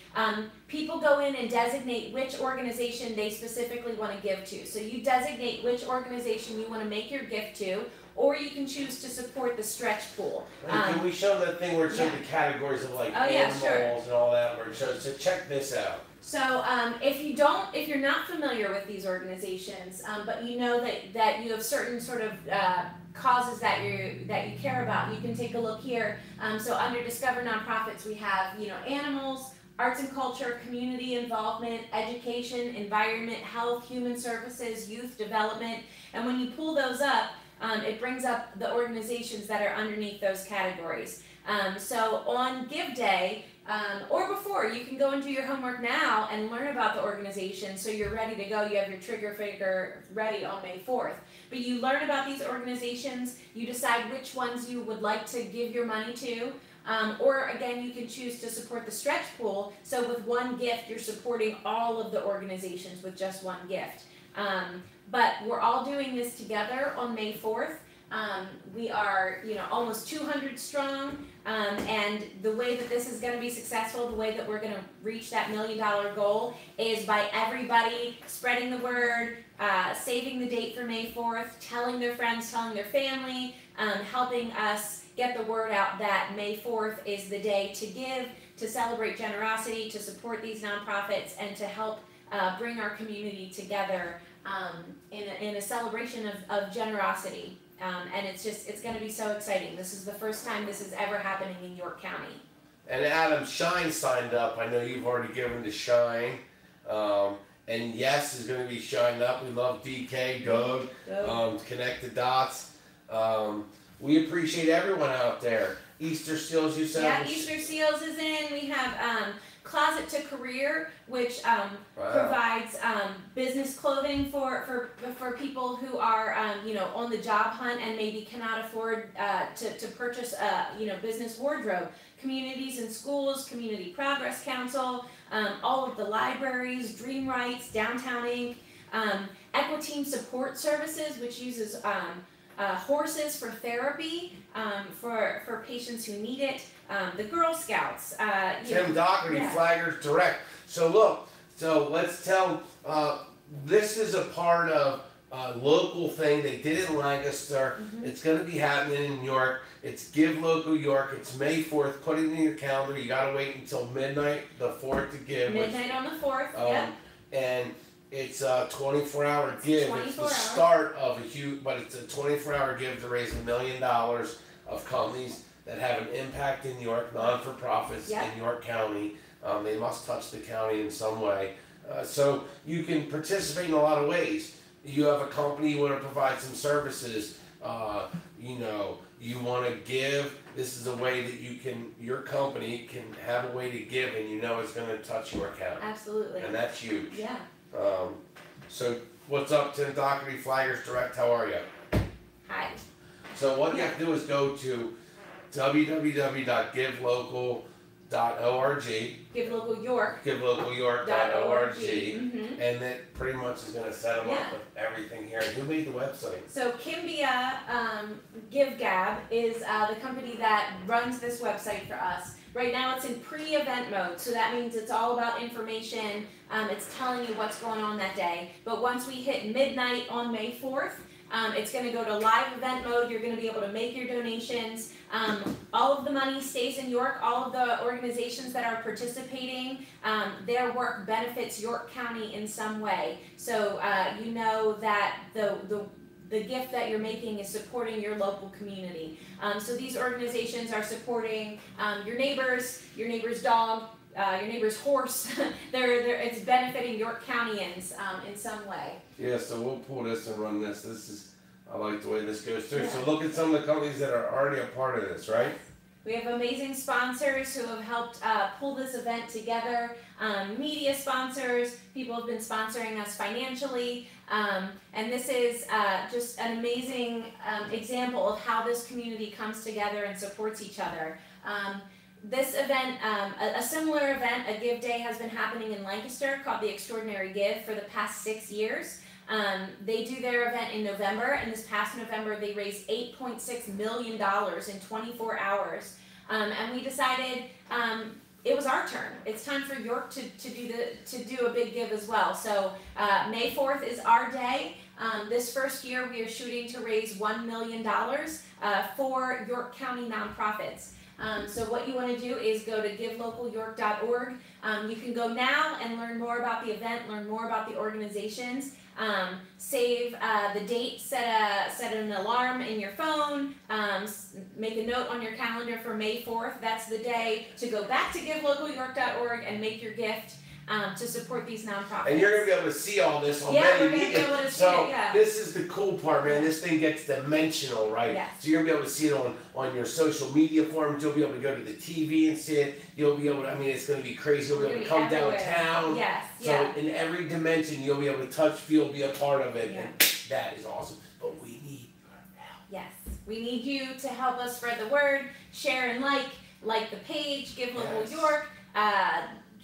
People go in and designate which organization they specifically want to give to. So you designate which organization you want to make your gift to, or you can choose to support the stretch pool. Can we show that thing where it shows the categories of like animals and all that? Where it shows. So check this out. So if you're not familiar with these organizations, but you know that you have certain sort of causes that you care about, you can take a look here. So under Discover Nonprofits, we have animals, arts and culture, community involvement, education, environment, health, human services, youth development, and when you pull those up, it brings up the organizations that are underneath those categories. So on Give Day, or before, you can go and do your homework now and learn about the organization so you're ready to go. You have your trigger finger ready on May 4th. But you learn about these organizations, you decide which ones you would like to give your money to, or again, you can choose to support the stretch pool. So with one gift, you're supporting all of the organizations with just one gift. But we're all doing this together on May 4th. We are, almost 200 strong, and the way that this is going to be successful, the way that we're going to reach that $1 million goal is by everybody spreading the word, saving the date for May 4th, telling their friends, telling their family, helping us get the word out that May 4th is the day to give, to celebrate generosity, to support these nonprofits, and to help bring our community together in a celebration of generosity. And it's going to be so exciting. This is the first time this is ever happening in York County. And Adam Shine signed up. I know you've already given to Shine. And Yes is going to be shined up. We love DK, Doug, Connect the Dots. We appreciate everyone out there. Easter Seals, you said? Yeah, Easter Seals is in. We have Closet to Career, which provides business clothing for people who are on the job hunt and maybe cannot afford to purchase a business wardrobe. Communities and Schools, Community Progress Council, all of the libraries, Dream Rights, Downtown Inc., Equiteam Support Services, which uses horses for therapy for patients who need it. The Girl Scouts. Tim Doherty, Flaggers Direct. So look, let's tell. This is a part of a local thing. They did it in Lancaster. Mm-hmm. It's going to be happening in New York. It's Give Local York. It's May 4th. Put it in your calendar. You got to wait until midnight the 4th to give. Midnight on the 4th. Yep. And it's a 24-hour give. It's the start of a huge, but it's a 24-hour give to raise $1 million of companies that have an impact in New York, non-for-profits in York County. They must touch the county in some way. So you can participate in a lot of ways. You have a company, you want to provide some services, you want to give. This is a way that your company can have a way to give, and it's going to touch your county. Absolutely. And that's huge. Yeah. So what's up, Tim Doherty, Flaggers Direct? How are you? Hi. So what you have to do is go to www.givelocal.org. GiveLocalYork.org. Mm-hmm. And that pretty much is going to set them up with everything here. Who made the website? So Kimbia GiveGab is the company that runs this website for us. Right now it's in pre-event mode, so that means it's all about information. It's telling you what's going on that day. But once we hit midnight on May 4th, it's going to go to live event mode. You're going to be able to make your donations. All of the money stays in York. All of the organizations that are participating, their work benefits York County in some way. So that the gift that you're making is supporting your local community. So these organizations are supporting your neighbor's dog, your neighbor's horse. It's benefiting York Countyans in some way. Yeah, so we'll pull this and run this. I like the way this goes through. Yeah. So look at some of the companies that are already a part of this, right? We have amazing sponsors who have helped pull this event together. Media sponsors, people have been sponsoring us financially. And this is just an amazing example of how this community comes together and supports each other. This event, a similar event, a Give Day, has been happening in Lancaster called the Extraordinary Give for the past 6 years. They do their event in November, and this past November they raised $8.6 million in 24 hours. And we decided it was our turn. It's time for York to do a big give as well. So May 4th is our day. This first year we are shooting to raise $1 million for York County nonprofits. So what you want to do is go to givelocalyork.org. You can go now and learn more about the event, learn more about the organizations. Save the date, set an alarm in your phone, make a note on your calendar for May 4th. That's the day to go back to givelocalyork.org and make your gift to support these nonprofits. And you're going to be able to see all this on we're going to be able to see it, this is the cool part, man. This thing gets dimensional, right? Yes. So you're going to be able to see it on your social media forums. You'll be able to go to the TV and see it. You'll be able to, it's going to be crazy. You'll be able to come downtown. Yes. So in every dimension, you'll be able to touch, feel, be a part of it. Yeah. And that is awesome. But we need your help. Yes. We need you to help us spread the word, share and like the page, Give Local York.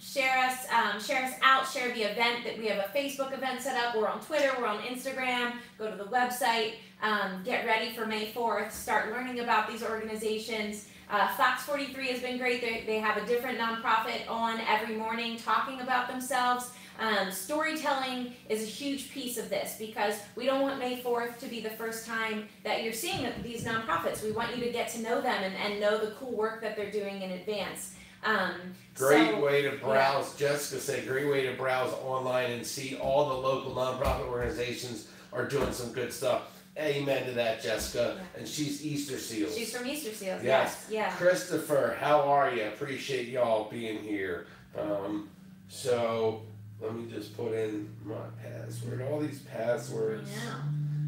Share us out, share the event. That we have a Facebook event set up. We're on Twitter, we're on Instagram. Go to the website, get ready for May 4th, start learning about these organizations. Fox 43 has been great. They have a different nonprofit on every morning talking about themselves. Storytelling is a huge piece of this because we don't want May 4th to be the first time that you're seeing these nonprofits. We want you to get to know them and know the cool work that they're doing in advance. Great way to browse, Jessica said, great way to browse online and see all the local nonprofit organizations are doing some good stuff. Amen to that, Jessica. Yeah. And she's Easter Seals. She's from Easter Seals. Yes. Yeah. Christopher, how are you? Appreciate y'all being here. So let me just put in my password. All these passwords.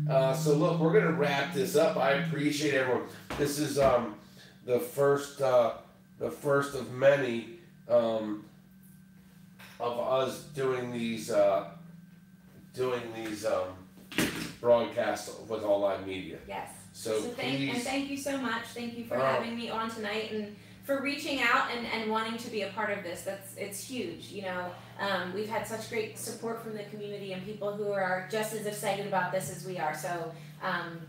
So look, we're gonna wrap this up. I appreciate everyone. This is the first of many of us doing these broadcasts with online media. Yes. So thank you so much. Thank you for having me on tonight and for reaching out and wanting to be a part of this. It's huge. You know, we've had such great support from the community and people who are just as excited about this as we are. So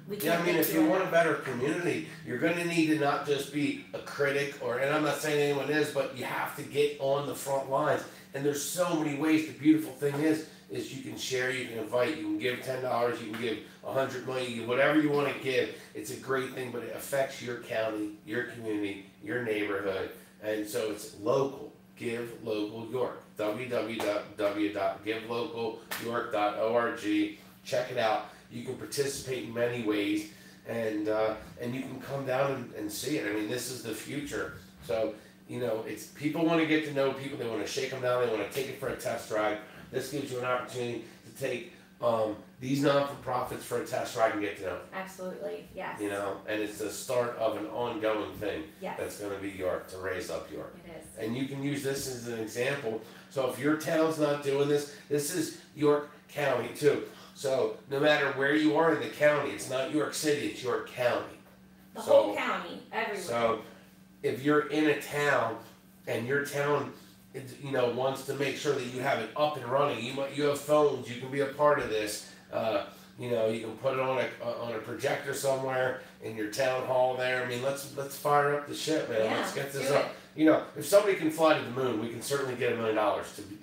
we can't. Yeah, I mean, if you want a better community, you're going to need to not just be a critic, and I'm not saying anyone is, but you have to get on the front lines. And there's so many ways. The beautiful thing is you can share, you can invite, you can give $10, you can give $100 million, you can, whatever you want to give. It's a great thing, but it affects your county, your community, your neighborhood, and so it's local. Give Local York. www.givelocalyork.org. Check it out. You can participate in many ways, and you can come down and see it. I mean, this is the future. So, you know, it's people want to get to know people. They want to shake them down. They want to take it for a test drive. This gives you an opportunity to take these non-for-profits for a test ride and get to know them. Absolutely, yes. You know, and it's the start of an ongoing thing. Yes. That's going to be York, to raise up York. It is. And you can use this as an example. So if your town's not doing this, this is York County too. So no matter where you are in the county, it's not York City, it's York County. The whole county, everywhere. So if you're in a town and your town, you know, wants to make sure that you have it up and running, you have phones, you can be a part of this. You know, you can put it on a projector somewhere in your town hall there. I mean, let's fire up the ship, man. Yeah, let's get this up. You know, if somebody can fly to the moon, we can certainly get $1 million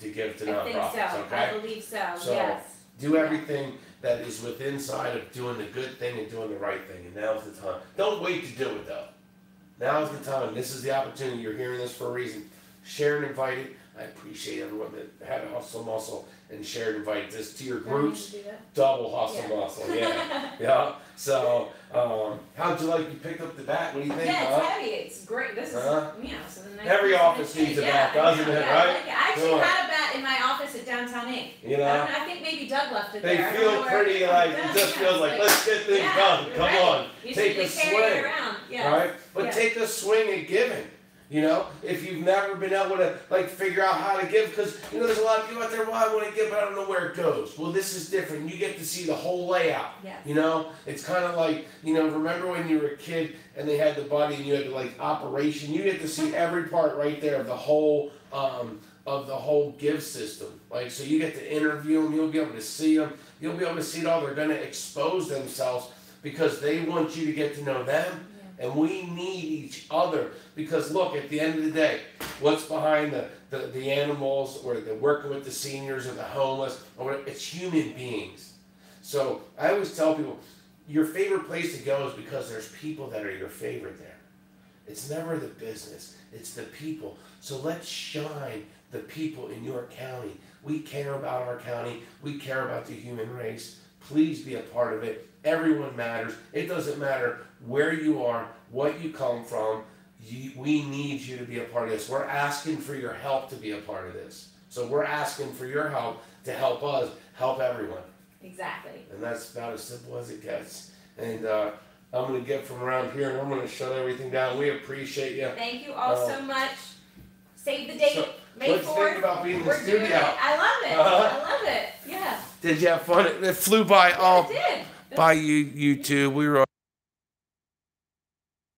to give to nonprofits. I think so. Okay? I believe so. Yes. Do everything that is within sight of doing the good thing and doing the right thing. And now's the time. Don't wait to do it though. Now's the time. This is the opportunity. You're hearing this for a reason. Share and invite it. I appreciate everyone that had a hustle muscle and shared and invited this to your groups. Double hustle muscle. Yeah. Yeah. So, how'd you like? You picked up the bat. What do you think? Yeah, it's heavy. It's great. This is, so the nice. Every office needs a bat, doesn't it? Right? I actually had a bat in my office at Downtown Inc. You know. I think maybe Doug left it they there. They feel pretty like it just feels like let's get things done. Come on, take a swing. Right? But take a swing at giving. You know, if you've never been able to figure out how to give, because you know there's a lot of people out there. Well, I want to give, but I don't know where it goes. Well, this is different. You get to see the whole layout. Yes. You know, it's kind of like, you know, remember when you were a kid and they had the buddy and you had the operation. You get to see every part right there of the whole give system. So you get to interview them. You'll be able to see them. You'll be able to see it all. They're going to expose themselves because they want you to get to know them. And we need each other because look, at the end of the day, what's behind the animals or the working with the seniors or the homeless or whatever, it's human beings. So I always tell people, your favorite place to go is because there's people that are your favorite there. It's never the business, it's the people. So let's shine the people in your county. We care about our county. We care about the human race. Please be a part of it. Everyone matters. It doesn't matter where you are, what you come from. We need you to be a part of this. We're asking for your help to be a part of this. So we're asking for your help to help us help everyone. Exactly. And that's about as simple as it gets. And I'm going to get from around here and I'm going to shut everything down. We appreciate you. Thank you all so much. Save the date. So, May 4th. What do you think about being in the studio? I love it. I love it. Yeah. Did you have fun? It flew by. Yeah, it did. By you two. We were